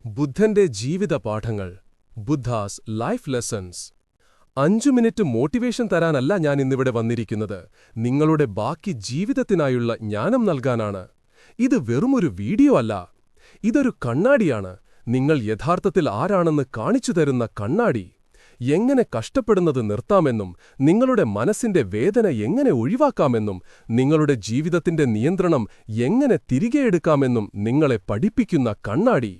ബുദ്ധന്റെ ജീവിതപാഠങ്ങൾ Buddha's life lessons 5 minute motivation തരാനല്ല ഞാൻ ഇന്നിവിടെ വന്നിരിക്കുന്നത്, നിങ്ങളുടെ ബാക്കി ജീവിതത്തിനായുള്ള ജ്ഞാനം നൽകാനാണ്. ഇത് വെറുമൊരു വീഡിയോ അല്ല, ഇതൊരു കണ്ണാടിയാണ്. നിങ്ങൾ യഥാർത്ഥത്തിൽ ആരാണെന്ന് കാണിച്ചു തരുന്ന കണ്ണാടി. എങ്ങനെ കഷ്ടപ്പെടുന്നത് നിർത്താമെന്നും നിങ്ങളുടെ മനസ്സിന്റെ വേദന എങ്ങനെ ഒഴിവാക്കാമെന്നും നിങ്ങളുടെ ജീവിതത്തിന്റെ നിയന്ത്രണം എങ്ങനെ തിരികെയെടുക്കാമെന്നും നിങ്ങളെ പഠിപ്പിക്കുന്ന കണ്ണാടി.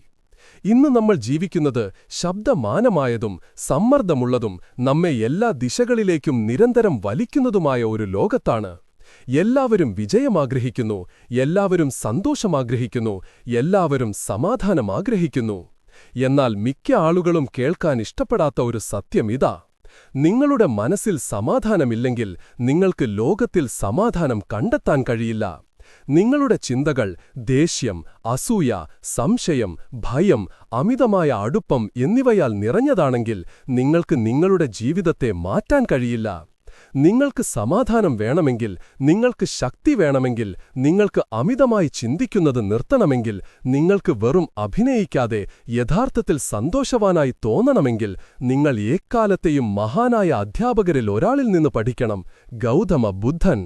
ഇന്ന് നമ്മൾ ജീവിക്കുന്നത് ശബ്ദമാനമായതും സമ്മർദ്ദമുള്ളതും നമ്മെ എല്ലാ ദിശകളിലേക്കും നിരന്തരം വലിക്കുന്നതുമായ ഒരു ലോകത്താണ്. എല്ലാവരും വിജയമാഗ്രഹിക്കുന്നു, എല്ലാവരും സന്തോഷമാഗ്രഹിക്കുന്നു, എല്ലാവരും സമാധാനമാഗ്രഹിക്കുന്നു. എന്നാൽ മിക്ക ആളുകളും കേൾക്കാൻ ഇഷ്ടപ്പെടാത്ത ഒരു സത്യം ഇതാ: നിങ്ങളുടെ മനസ്സിൽ സമാധാനമില്ലെങ്കിൽ നിങ്ങൾക്ക് ലോകത്തിൽ സമാധാനം കണ്ടെത്താൻ കഴിയില്ല. നിങ്ങളുടെ ചിന്തകൾ ദേഷ്യം, അസൂയ, സംശയം, ഭയം, അമിതമായ അടുപ്പം എന്നിവയാൽ നിറഞ്ഞതാണെങ്കിൽ നിങ്ങൾക്ക് നിങ്ങളുടെ ജീവിതത്തെ മാറ്റാൻ കഴിയില്ല. നിങ്ങൾക്ക് സമാധാനം വേണമെങ്കിൽ, നിങ്ങൾക്ക് ശക്തി വേണമെങ്കിൽ, നിങ്ങൾക്ക് അമിതമായി ചിന്തിക്കുന്നത് നിർത്തണമെങ്കിൽ, നിങ്ങൾക്ക് വെറും അഭിനയിക്കാതെ യഥാർത്ഥത്തിൽ സന്തോഷവാനായി തോന്നണമെങ്കിൽ, നിങ്ങൾ എക്കാലത്തെയും മഹാനായ അധ്യാപകരിൽ ഒരാളിൽ നിന്ന് പഠിക്കണം: ഗൗതമ ബുദ്ധൻ.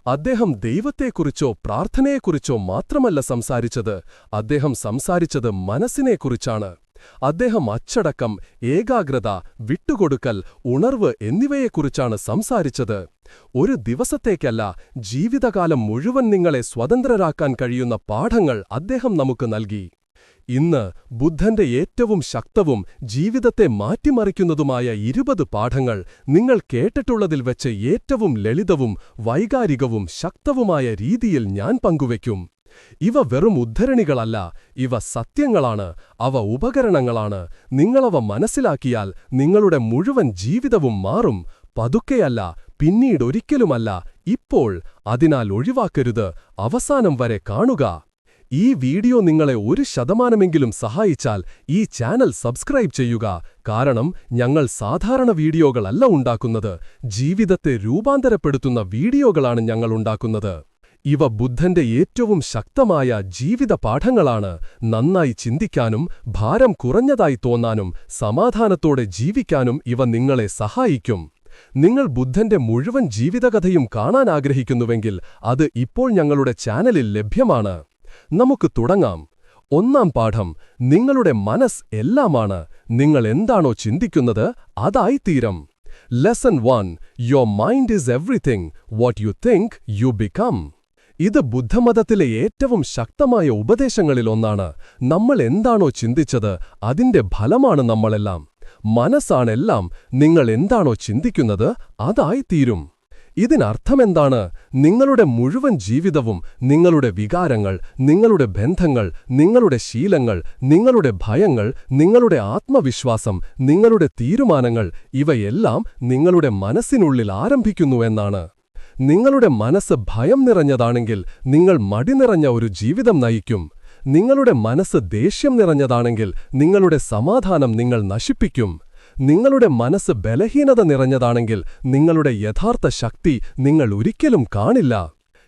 അദ്ദേഹം ദൈവത്തെക്കുറിച്ചോ പ്രാർത്ഥനയെക്കുറിച്ചോ മാത്രമല്ല സംസാരിച്ചത്, അദ്ദേഹം സംസാരിച്ചത് മനസ്സിനെക്കുറിച്ചാണ്. അദ്ദേഹം അച്ചടക്കം, ഏകാഗ്രത, വിട്ടുകൊടുക്കൽ, ഉണർവ് എന്നിവയെക്കുറിച്ചാണ് സംസാരിച്ചത്. ഒരു ദിവസത്തേക്കല്ല, ജീവിതകാലം മുഴുവൻ നിങ്ങളെ സ്വതന്ത്രരാക്കാൻ കഴിയുന്ന പാഠങ്ങൾ അദ്ദേഹം നമുക്ക് നൽകി. ഇന്ന് ബുദ്ധന്റെ ഏറ്റവും ശക്തവും ജീവിതത്തെ മാറ്റിമറിക്കുന്നതുമായ 20 പാഠങ്ങൾ നിങ്ങൾ കേട്ടിട്ടുള്ളതിൽ വെച്ച് ഏറ്റവും ലളിതവും വൈകാരികവും ശക്തവുമായ രീതിയിൽ ഞാൻ പങ്കുവയ്ക്കും. ഇവ വെറും ഉദ്ധരണികളല്ല, ഇവ സത്യങ്ങളാണ്, അവ ഉപകരണങ്ങളാണ്. നിങ്ങളവ മനസ്സിലാക്കിയാൽ നിങ്ങളുടെ മുഴുവൻ ജീവിതവും മാറും. പതുക്കെയല്ല, പിന്നീടൊരിക്കലുമല്ല, ഇപ്പോൾ. അതിനാൽ ഒഴിവാക്കരുത്, അവസാനം വരെ കാണുക. ഈ വീഡിയോ നിങ്ങളെ 1% സഹായിച്ചാൽ ഈ ചാനൽ സബ്സ്ക്രൈബ് ചെയ്യുക. കാരണം ഞങ്ങൾ സാധാരണ വീഡിയോകളല്ല ഉണ്ടാക്കുന്നത്, ജീവിതത്തെ രൂപാന്തരപ്പെടുത്തുന്ന വീഡിയോകളാണ് ഞങ്ങൾ ഉണ്ടാക്കുന്നത്. ഇവ ബുദ്ധന്റെ ഏറ്റവും ശക്തമായ ജീവിത പാഠങ്ങളാണ്. നന്നായി ചിന്തിക്കാനും ഭാരം കുറഞ്ഞതായി തോന്നാനും സമാധാനത്തോടെ ജീവിക്കാനും ഇവ നിങ്ങളെ സഹായിക്കും. നിങ്ങൾ ബുദ്ധന്റെ മുഴുവൻ ജീവിതകഥയും കാണാൻ ആഗ്രഹിക്കുന്നുവെങ്കിൽ അത് ഇപ്പോൾ ഞങ്ങളുടെ ചാനലിൽ ലഭ്യമാണ്. നമുക്ക് തുടങ്ങാം. 1-ാം പാഠം: നിങ്ങളുടെ മനസ്സ് എല്ലാമാണ്. നിങ്ങൾ എന്താണോ ചിന്തിക്കുന്നത് അതായിത്തീരും. Lesson 1: your mind is everything. What you think you become. ഇത് ബുദ്ധമതത്തിലെ ഏറ്റവും ശക്തമായ ഉപദേശങ്ങളിലൊന്നാണ്. നമ്മൾ എന്താണോ ചിന്തിച്ചത് അതിന്റെ ഫലമാണ് നമ്മളെല്ലാം. മനസ്സാണെല്ലാം. നിങ്ങൾ എന്താണോ ചിന്തിക്കുന്നത് അതായിത്തീരും. ഇതിനർത്ഥമെന്താണ്? നിങ്ങളുടെ മുഴുവൻ ജീവിതവും നിങ്ങളുടെ വികാരങ്ങൾ, നിങ്ങളുടെ ബന്ധങ്ങൾ, നിങ്ങളുടെ ശീലങ്ങൾ, നിങ്ങളുടെ ഭയങ്ങൾ, നിങ്ങളുടെ ആത്മവിശ്വാസം, നിങ്ങളുടെ തീരുമാനങ്ങൾ ഇവയെല്ലാം നിങ്ങളുടെ മനസ്സിനുള്ളിൽ ആരംഭിക്കുന്നുവെന്നാണ്. നിങ്ങളുടെ മനസ്സ് ഭയം നിറഞ്ഞതാണെങ്കിൽ നിങ്ങൾ മടി നിറഞ്ഞ ഒരു ജീവിതം നയിക്കും. നിങ്ങളുടെ മനസ്സ് ദേഷ്യം നിറഞ്ഞതാണെങ്കിൽ നിങ്ങളുടെ സമാധാനം നിങ്ങൾ നശിപ്പിക്കും. നിങ്ങളുടെ മനസ്സ് ബലഹീനത നിറഞ്ഞതാണെങ്കിൽ നിങ്ങളുടെ യഥാർത്ഥ ശക്തി നിങ്ങൾ ഒരിക്കലും കാണില്ല.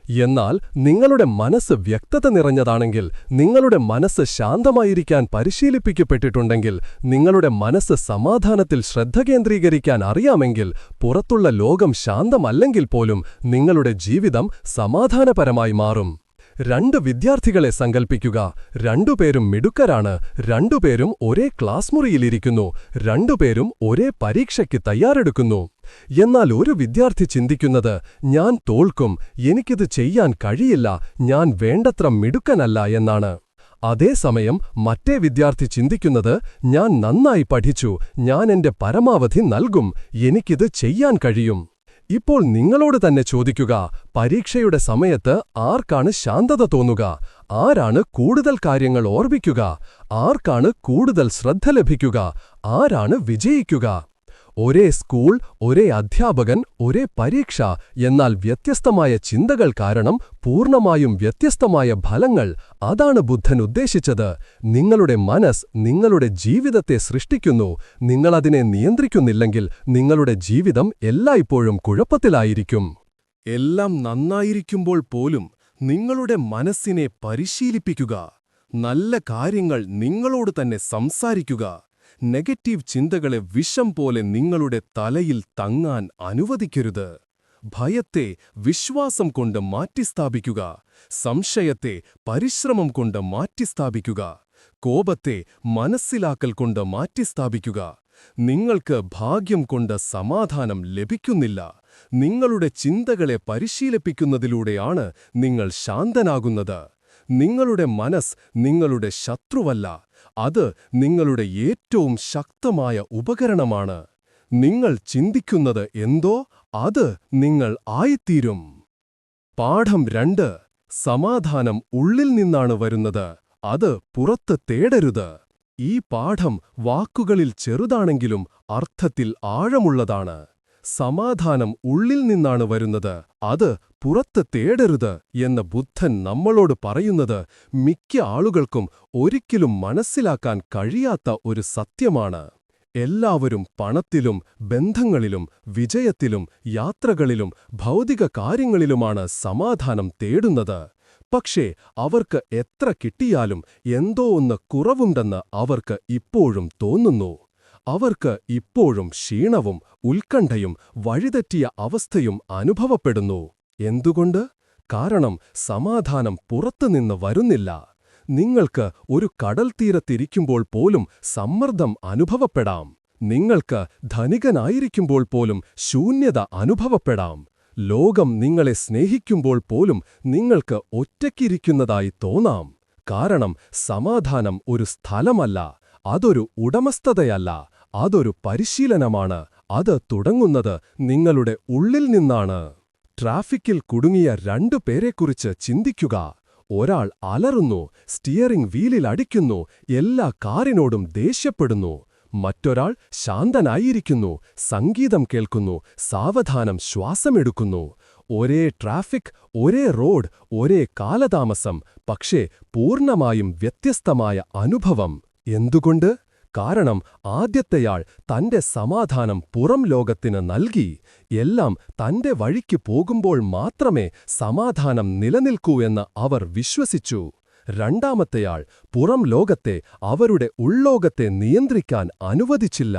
എന്നാൽ നിങ്ങളുടെ മനസ്സ് വ്യക്തത നിറഞ്ഞതാണെങ്കിൽ, നിങ്ങളുടെ മനസ്സ് ശാന്തമായിരിക്കാൻ പരിശീലിപ്പിക്കപ്പെട്ടിട്ടുണ്ടെങ്കിൽ, നിങ്ങളുടെ മനസ്സ് സമാധാനത്തിൽ ശ്രദ്ധ കേന്ദ്രീകരിക്കാൻ അറിയാമെങ്കിൽ, പുറത്തുള്ള ലോകം ശാന്തമല്ലെങ്കിൽ പോലും നിങ്ങളുടെ ജീവിതം സമാധാനപരമായി മാറും. 2 വിദ്യാർത്ഥികളെ സങ്കൽപ്പിക്കുക. രണ്ടുപേരും മിടുക്കരാണ്. രണ്ടുപേരും ഒരേ ക്ലാസ് മുറിയിലിരിക്കുന്നു. രണ്ടുപേരും ഒരേ പരീക്ഷയ്ക്ക് തയ്യാറെടുക്കുന്നു. എന്നാൽ ഒരു വിദ്യാർത്ഥി ചിന്തിക്കുന്നത്: ഞാൻ തോൽക്കും, എനിക്കിത് ചെയ്യാൻ കഴിയില്ല, ഞാൻ വേണ്ടത്ര മിടുക്കനല്ല എന്നാണ്. അതേസമയം മറ്റേ വിദ്യാർത്ഥി ചിന്തിക്കുന്നത്: ഞാൻ നന്നായി പഠിച്ചു, ഞാൻ എന്റെ പരമാവധി നൽകും, എനിക്കിത് ചെയ്യാൻ കഴിയും. ഇപ്പോൾ നിങ്ങളോട് തന്നെ ചോദിക്കുക: പരീക്ഷയുടെ സമയത്ത് ആർക്കാണ് ശാന്തത തോന്നുക? ആരാണ് കൂടുതൽ കാര്യങ്ങൾ ഓർമ്മിക്കുക? ആർക്കാണ് കൂടുതൽ ശ്രദ്ധ ലഭിക്കുക? ആരാണ് വിജയിക്കുക? ഒരേ സ്കൂൾ, ഒരേ അധ്യാപകൻ, ഒരേ പരീക്ഷ, എന്നാൽ വ്യത്യസ്തമായ ചിന്തകൾ കാരണം പൂർണ്ണമായും വ്യത്യസ്തമായ ഫലങ്ങൾ. അതാണ് ബുദ്ധൻ ഉദ്ദേശിച്ചത്. നിങ്ങളുടെ മനസ്സ് നിങ്ങളുടെ ജീവിതത്തെ സൃഷ്ടിക്കുന്നു. നിങ്ങളതിനെ നിയന്ത്രിക്കുന്നില്ലെങ്കിൽ നിങ്ങളുടെ ജീവിതം എല്ലായ്പ്പോഴും കുഴപ്പത്തിലായിരിക്കും. എല്ലാം നന്നായിരിക്കുമ്പോൾ പോലും നിങ്ങളുടെ മനസ്സിനെ പരിശീലിപ്പിക്കുക. നല്ല കാര്യങ്ങൾ നിങ്ങളോട് തന്നെ സംസാരിക്കുക. നെഗറ്റീവ് ചിന്തകളെ വിഷം പോലെ നിങ്ങളുടെ തലയിൽ തങ്ങാൻ അനുവദിക്കരുത്. ഭയത്തെ വിശ്വാസം കൊണ്ട് മാറ്റിസ്ഥാപിക്കുക. സംശയത്തെ പരിശ്രമം കൊണ്ട് മാറ്റിസ്ഥാപിക്കുക. കോപത്തെ മനസ്സിലാക്കൽ കൊണ്ട് മാറ്റിസ്ഥാപിക്കുക. നിങ്ങൾക്ക് ഭാഗ്യം കൊണ്ട് സമാധാനം ലഭിക്കുന്നില്ല. നിങ്ങളുടെ ചിന്തകളെ പരിശീലിപ്പിക്കുന്നതിലൂടെയാണ് നിങ്ങൾ ശാന്തനാകുന്നത്. നിങ്ങളുടെ മനസ്സ് നിങ്ങളുടെ ശത്രുവല്ല, അത് നിങ്ങളുടെ ഏറ്റവും ശക്തമായ ഉപകരണമാണ്. നിങ്ങൾ ചിന്തിക്കുന്നത് എന്തോ അത് നിങ്ങൾ ആയിത്തീരും. പാഠം 2. സമാധാനം ഉള്ളിൽ നിന്നാണ് വരുന്നത്, അത് പുറത്ത് തേടരുത്. ഈ പാഠം വാക്കുകളിൽ ചെറുതാണെങ്കിലും അർത്ഥത്തിൽ ആഴമുള്ളതാണ്. സമാധാനം ഉള്ളിൽ നിന്നാണ് വരുന്നത്, അത് പുറത്ത് തേടരുത് എന്ന് ബുദ്ധൻ നമ്മളോട് പറയുന്നത് മിക്ക ആളുകൾക്കും ഒരിക്കലും മനസ്സിലാക്കാൻ കഴിയാത്ത ഒരു സത്യമാണ്. എല്ലാവരും പണത്തിലും ബന്ധങ്ങളിലും വിജയത്തിലും യാത്രകളിലും ഭൗതിക കാര്യങ്ങളിലുമാണ് സമാധാനം തേടുന്നത്. പക്ഷേ അവർക്ക് എത്ര കിട്ടിയാലും എന്തോ ഒന്ന് കുറവുണ്ടെന്ന് അവർക്ക് ഇപ്പോഴും തോന്നുന്നു. അവർക്ക് ഇപ്പോഴും ക്ഷീണവും ഉത്കണ്ഠയും വഴിതെറ്റിയ അവസ്ഥയും അനുഭവപ്പെടുന്നു. എന്തുകൊണ്ട്? കാരണം സമാധാനം പുറത്തുനിന്ന് വരുന്നില്ല. നിങ്ങൾക്ക് ഒരു കടൽത്തീരത്തിരിക്കുമ്പോൾ പോലും സമ്മർദ്ദം അനുഭവപ്പെടാം. നിങ്ങൾക്ക് ധനികനായിരിക്കുമ്പോൾ പോലും ശൂന്യത അനുഭവപ്പെടാം. ലോകം നിങ്ങളെ സ്നേഹിക്കുമ്പോൾ പോലും നിങ്ങൾക്ക് ഒറ്റയ്ക്കിരിക്കുന്നതായി തോന്നാം. കാരണം സമാധാനം ഒരു സ്ഥലമല്ല, അതൊരു ഉടമസ്ഥതയല്ല, അതൊരു പരിശീലനമാണ്. അത് തുടങ്ങുന്നത് നിങ്ങളുടെ ഉള്ളിൽ നിന്നാണ്. ട്രാഫിക്കിൽ കുടുങ്ങിയ 2 പേരെക്കുറിച്ച് ചിന്തിക്കുക. ഒരാൾ അലറുന്നു, സ്റ്റിയറിംഗ് വീലിൽ അടിക്കുന്നു, എല്ലാ കാറിനോടും ദേഷ്യപ്പെടുന്നു. മറ്റൊരാൾ ശാന്തനായിരിക്കുന്നു, സംഗീതം കേൾക്കുന്നു, സാവധാനം ശ്വാസമെടുക്കുന്നു. ഒരേ ട്രാഫിക്, ഒരേ റോഡ്, ഒരേ കാലതാമസം, പക്ഷേ പൂർണ്ണമായും വ്യത്യസ്തമായ അനുഭവം. എന്തുകൊണ്ട്? കാരണം ആദ്യത്തെയാൾ തന്റെ സമാധാനം പുറം ലോകത്തിന് നൽകി. എല്ലാം തന്റെ വഴിക്ക് പോകുമ്പോൾ മാത്രമേ സമാധാനം നിലനിൽക്കൂ എന്ന് അവർ വിശ്വസിച്ചു. രണ്ടാമത്തെയാൾ പുറം ലോകത്തെ, അവരുടെ ഉള്ളോകത്തെ നിയന്ത്രിക്കാൻ അനുവദിച്ചില്ല.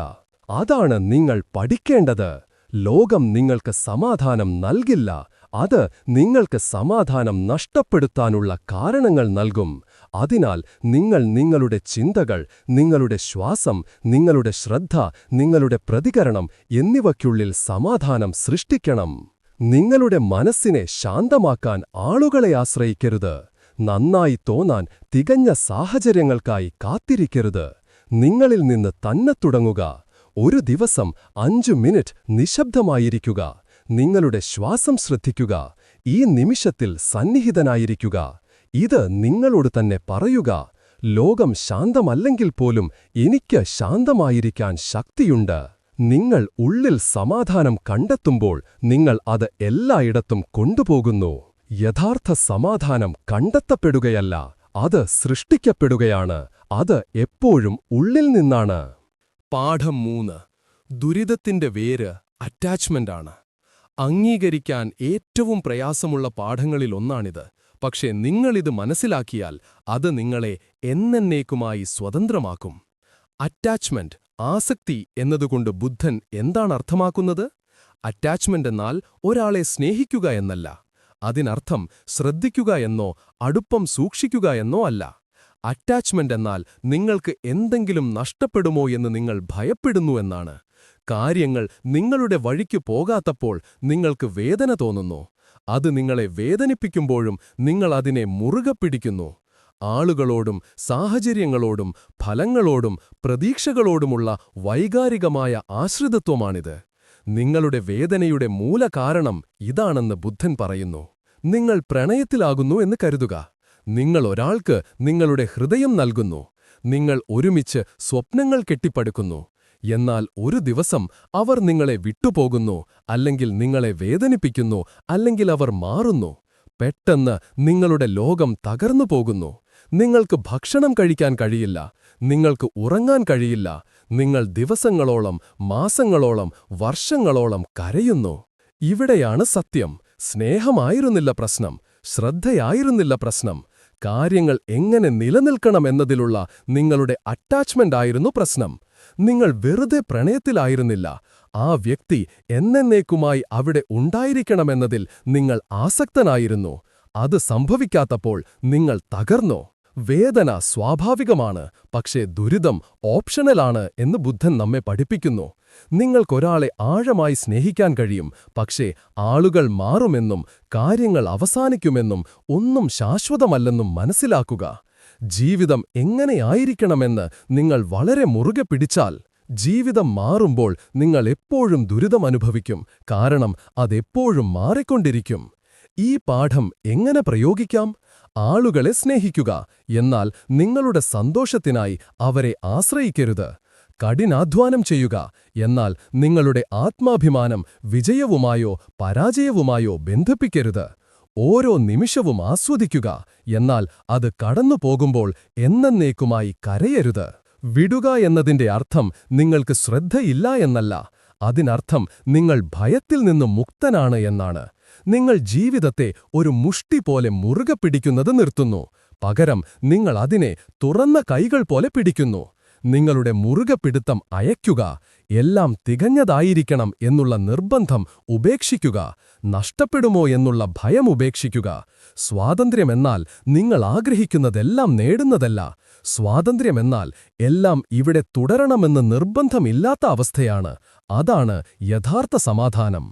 അതാണ് നിങ്ങൾ പഠിക്കേണ്ടത്. ലോകം നിങ്ങൾക്ക് സമാധാനം നൽകില്ല, അത് നിങ്ങൾക്ക് സമാധാനം നഷ്ടപ്പെടുത്താനുള്ള കാരണങ്ങൾ നൽകും. അതിനാൽ നിങ്ങൾ നിങ്ങളുടെ ചിന്തകൾ, നിങ്ങളുടെ ശ്വാസം, നിങ്ങളുടെ ശ്രദ്ധ, നിങ്ങളുടെ പ്രതികരണം എന്നിവയ്ക്കുള്ളിൽ സമാധാനം സൃഷ്ടിക്കണം. നിങ്ങളുടെ മനസ്സിനെ ശാന്തമാക്കാൻ ആളുകളെ ആശ്രയിക്കരുത്. നന്നായി തോന്നാൻ തികഞ്ഞ സാഹചര്യങ്ങൾക്കായി കാത്തിരിക്കരുത്. നിങ്ങളിൽ നിന്ന് തന്നെ തുടങ്ങുക. ഒരു ദിവസം 5 മിനിറ്റ് നിശബ്ദമായിരിക്കുക. നിങ്ങളുടെ ശ്വാസം ശ്രദ്ധിക്കുക. ഈ നിമിഷത്തിൽ സന്നിഹിതനായിരിക്കുക. ഇത് നിങ്ങളോട് തന്നെ പറയുക. ലോകം ശാന്തമല്ലെങ്കിൽ പോലും എനിക്ക് ശാന്തമായിരിക്കാൻ ശക്തിയുണ്ട്. നിങ്ങൾ ഉള്ളിൽ സമാധാനം കണ്ടെത്തുമ്പോൾ നിങ്ങൾ അത് എല്ലായിടത്തും കൊണ്ടുപോകുന്നു. യഥാർത്ഥ സമാധാനം കണ്ടെത്തപ്പെടുകയല്ല, അത് സൃഷ്ടിക്കപ്പെടുകയാണ്. അത് എപ്പോഴും ഉള്ളിൽ നിന്നാണ്. പാഠം 3. ദുരിതത്തിന്റെ വേര് അറ്റാച്ച്മെന്റാണ്. അംഗീകരിക്കാൻ ഏറ്റവും പ്രയാസമുള്ള പാഠങ്ങളിലൊന്നാണിത്. പക്ഷേ നിങ്ങളിത് മനസ്സിലാക്കിയാൽ അത് നിങ്ങളെ എന്നേക്കുമായി സ്വതന്ത്രമാക്കും. അറ്റാച്ച്മെന്റ്, ആസക്തി എന്നതുകൊണ്ട് ബുദ്ധൻ എന്താണ് അർത്ഥമാക്കുന്നത്? അറ്റാച്ച്മെന്റ് എന്നാൽ ഒരാളെ സ്നേഹിക്കുക എന്നല്ല. അതിനർത്ഥം ശ്രദ്ധിക്കുക എന്നോ അടുപ്പം സൂക്ഷിക്കുക എന്നോ അല്ല. അറ്റാച്ച്മെന്റ് എന്നാൽ നിങ്ങൾക്ക് എന്തെങ്കിലും നഷ്ടപ്പെടുമോ എന്ന് നിങ്ങൾ ഭയപ്പെടുന്നു എന്നാണ്. കാര്യങ്ങൾ നിങ്ങളുടെ വഴിക്ക് പോകാത്തപ്പോൾ നിങ്ങൾക്ക് വേദന തോന്നുന്നു. അത് നിങ്ങളെ വേദനിപ്പിക്കുമ്പോഴും നിങ്ങൾ അതിനെ മുറുകെ പിടിക്കുന്നു. ആളുകളോടും സാഹചര്യങ്ങളോടും ഫലങ്ങളോടും പ്രതീക്ഷകളോടുമുള്ള വൈകാരികമായ ആശ്രിതത്വമാണിത്. നിങ്ങളുടെ വേദനയുടെ മൂലകാരണം ഇതാണെന്ന് ബുദ്ധൻ പറയുന്നു. നിങ്ങൾ പ്രണയത്തിലാകുന്നു എന്ന് കരുതുക. നിങ്ങൾ ഒരാൾക്ക് നിങ്ങളുടെ ഹൃദയം നൽകുന്നു. നിങ്ങൾ ഒരുമിച്ച് സ്വപ്നങ്ങൾ കെട്ടിപ്പടുക്കുന്നു. എന്നാൽ ഒരു ദിവസം അവർ നിങ്ങളെ വിട്ടുപോകുന്നു, അല്ലെങ്കിൽ നിങ്ങളെ വേദനിപ്പിക്കുന്നു, അല്ലെങ്കിൽ അവർ മാറുന്നു. പെട്ടെന്ന് നിങ്ങളുടെ ലോകം തകർന്നു പോകുന്നു. നിങ്ങൾക്ക് ഭക്ഷണം കഴിക്കാൻ കഴിയില്ല, നിങ്ങൾക്ക് ഉറങ്ങാൻ കഴിയില്ല. നിങ്ങൾ ദിവസങ്ങളോളം, മാസങ്ങളോളം, വർഷങ്ങളോളം കരയുന്നു. ഇവിടെയാണ് സത്യം. സ്നേഹമായിരുന്നില്ല പ്രശ്നം, ശ്രദ്ധയായിരുന്നില്ല പ്രശ്നം. കാര്യങ്ങൾ എങ്ങനെ നിലനിൽക്കണമെന്നതിലുള്ള നിങ്ങളുടെ അറ്റാച്ച്മെന്റ് ആയിരുന്നു പ്രശ്നം. നിങ്ങൾ വെറുതെ പ്രണയത്തിലായിരുന്നില്ല. ആ വ്യക്തി എന്നേക്കുമായി അവിടെ ഉണ്ടായിരിക്കണമെന്നതിൽ നിങ്ങൾ ആസക്തനായിരുന്നു. അത് സംഭവിക്കാത്തപ്പോൾ നിങ്ങൾ തകർന്നോ? വേദന സ്വാഭാവികമാണ്, പക്ഷേ ദുരിതം ഓപ്ഷണലാണ് എന്ന് ബുദ്ധൻ നമ്മെ പഠിപ്പിക്കുന്നു. നിങ്ങൾക്കൊരാളെ ആഴമായി സ്നേഹിക്കാൻ കഴിയും, പക്ഷേ ആളുകൾ മാറുമെന്നും കാര്യങ്ങൾ അവസാനിക്കുമെന്നും ഒന്നും ശാശ്വതമല്ലെന്നും മനസ്സിലാക്കുക. ജീവിതം എങ്ങനെയായിരിക്കണമെന്ന് നിങ്ങൾ വളരെ മുറുകെ പിടിച്ചാൽ, ജീവിതം മാറുമ്പോൾ നിങ്ങൾ എപ്പോഴും ദുരിതം അനുഭവിക്കും, കാരണം അതെപ്പോഴും മാറിക്കൊണ്ടിരിക്കും. ഈ പാഠം എങ്ങനെ പ്രയോഗിക്കാം? ആളുകളെ സ്നേഹിക്കുക, എന്നാൽ നിങ്ങളുടെ സന്തോഷത്തിനായി അവരെ ആശ്രയിക്കരുത്. കഠിനാധ്വാനം ചെയ്യുക, എന്നാൽ നിങ്ങളുടെ ആത്മാഭിമാനം വിജയവുമായോ പരാജയവുമായോ ബന്ധിപ്പിക്കരുത്. ഓരോ നിമിഷവും ആസ്വദിക്കുക, എന്നാൽ അത് കടന്നുപോകുമ്പോൾ എന്നേക്കുമായി കരയരുത്. വിടുക എന്നതിന്റെ അർത്ഥം നിങ്ങൾക്ക് ശ്രദ്ധയില്ല എന്നല്ല, അതിനർത്ഥം നിങ്ങൾ ഭയത്തിൽ നിന്ന് മുക്തനാണ് എന്നാണ്. നിങ്ങൾ ജീവിതത്തെ ഒരു മുഷ്ടി പോലെ മുറുകെ പിടിക്കുന്നത് നിർത്തുന്നു, പകരം നിങ്ങൾ അതിനെ തുറന്ന കൈകൾ പോലെ പിടിക്കുന്നു. നിങ്ങളുടെ മുറുകെ പിടുത്തം അയയ്ക്കുക, എല്ലാം തികഞ്ഞതായിരിക്കണം എന്നുള്ള നിർബന്ധം ഉപേക്ഷിക്കുക, നഷ്ടപ്പെടുമോ എന്നുള്ള ഭയം ഉപേക്ഷിക്കുക. സ്വാതന്ത്ര്യമെന്നാൽ നിങ്ങൾ ആഗ്രഹിക്കുന്നതെല്ലാം നേടുന്നതല്ല. സ്വാതന്ത്ര്യമെന്നാൽ എല്ലാം ഇവിടെ തുടരണമെന്ന് നിർബന്ധമില്ലാത്ത അവസ്ഥയാണ്. അതാണ് യഥാർത്ഥ സമാധാനം.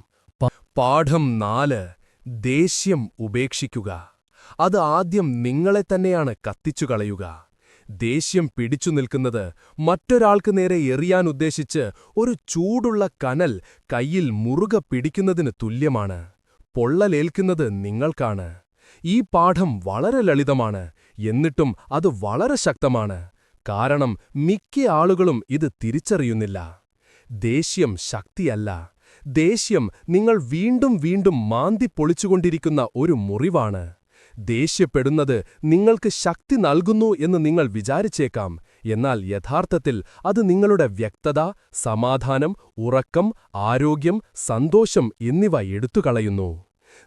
പാഠം 4. ദേഷ്യം ഉപേക്ഷിക്കുക. അത് ആദ്യം നിങ്ങളെ തന്നെയാണ് കത്തിച്ചുകളയുക. ദേഷ്യം പിടിച്ചു നിൽക്കുന്നത് മറ്റൊരാൾക്ക് നേരെ എറിയാനുദ്ദേശിച്ച് ഒരു ചൂടുള്ള കനൽ കയ്യിൽ മുറുകെ പിടിക്കുന്നതിന് തുല്യമാണ്. പൊള്ളലേൽക്കുന്നത് നിങ്ങൾക്കാണ്. ഈ പാഠം വളരെ ലളിതമാണ്, എന്നിട്ടും അത് വളരെ ശക്തമാണ്. കാരണം മിക്ക ആളുകളും ഇത് തിരിച്ചറിയുന്നില്ല. ദേഷ്യം ശക്തിയല്ല. ദേഷ്യം നിങ്ങൾ വീണ്ടും വീണ്ടും മാന്തി പൊളിച്ചുകൊണ്ടിരിക്കുന്ന ഒരു മുറിവാണ്. ദേഷ്യപ്പെടുന്നത് നിങ്ങൾക്ക് ശക്തി നൽകുന്നു എന്ന് നിങ്ങൾ വിചാരിച്ചേക്കാം, എന്നാൽ യഥാർത്ഥത്തിൽ അത് നിങ്ങളുടെ വ്യക്തത, സമാധാനം, ഉറക്കം, ആരോഗ്യം, സന്തോഷം എന്നിവ എടുത്തുകളയുന്നു.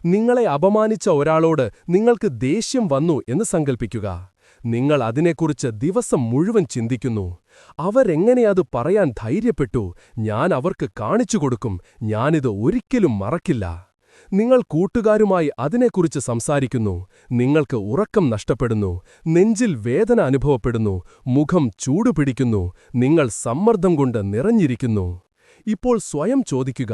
നിങ്ങളെ അപമാനിച്ച ഒരാളോട് നിങ്ങൾക്ക് ദേഷ്യം വന്നു എന്ന് സങ്കൽപ്പിക്കുക. നിങ്ങൾ അതിനെക്കുറിച്ച് ദിവസം മുഴുവൻ ചിന്തിക്കുന്നു. അവരെങ്ങനെയത് പറയാൻ ധൈര്യപ്പെട്ടു? ഞാൻ അവർക്ക് കാണിച്ചുകൊടുക്കും, ഞാനിത് ഒരിക്കലും മറക്കില്ല. നിങ്ങൾ കൂട്ടുകാരുമായി അതിനെക്കുറിച്ച് സംസാരിക്കുന്നു. നിങ്ങൾക്ക് ഉറക്കം നഷ്ടപ്പെടുന്നു, നെഞ്ചിൽ വേദന അനുഭവപ്പെടുന്നു, മുഖം ചൂടുപിടിക്കുന്നു, നിങ്ങൾ സമ്മർദ്ദം കൊണ്ട് നിറഞ്ഞിരിക്കുന്നു. ഇപ്പോൾ സ്വയം ചോദിക്കുക,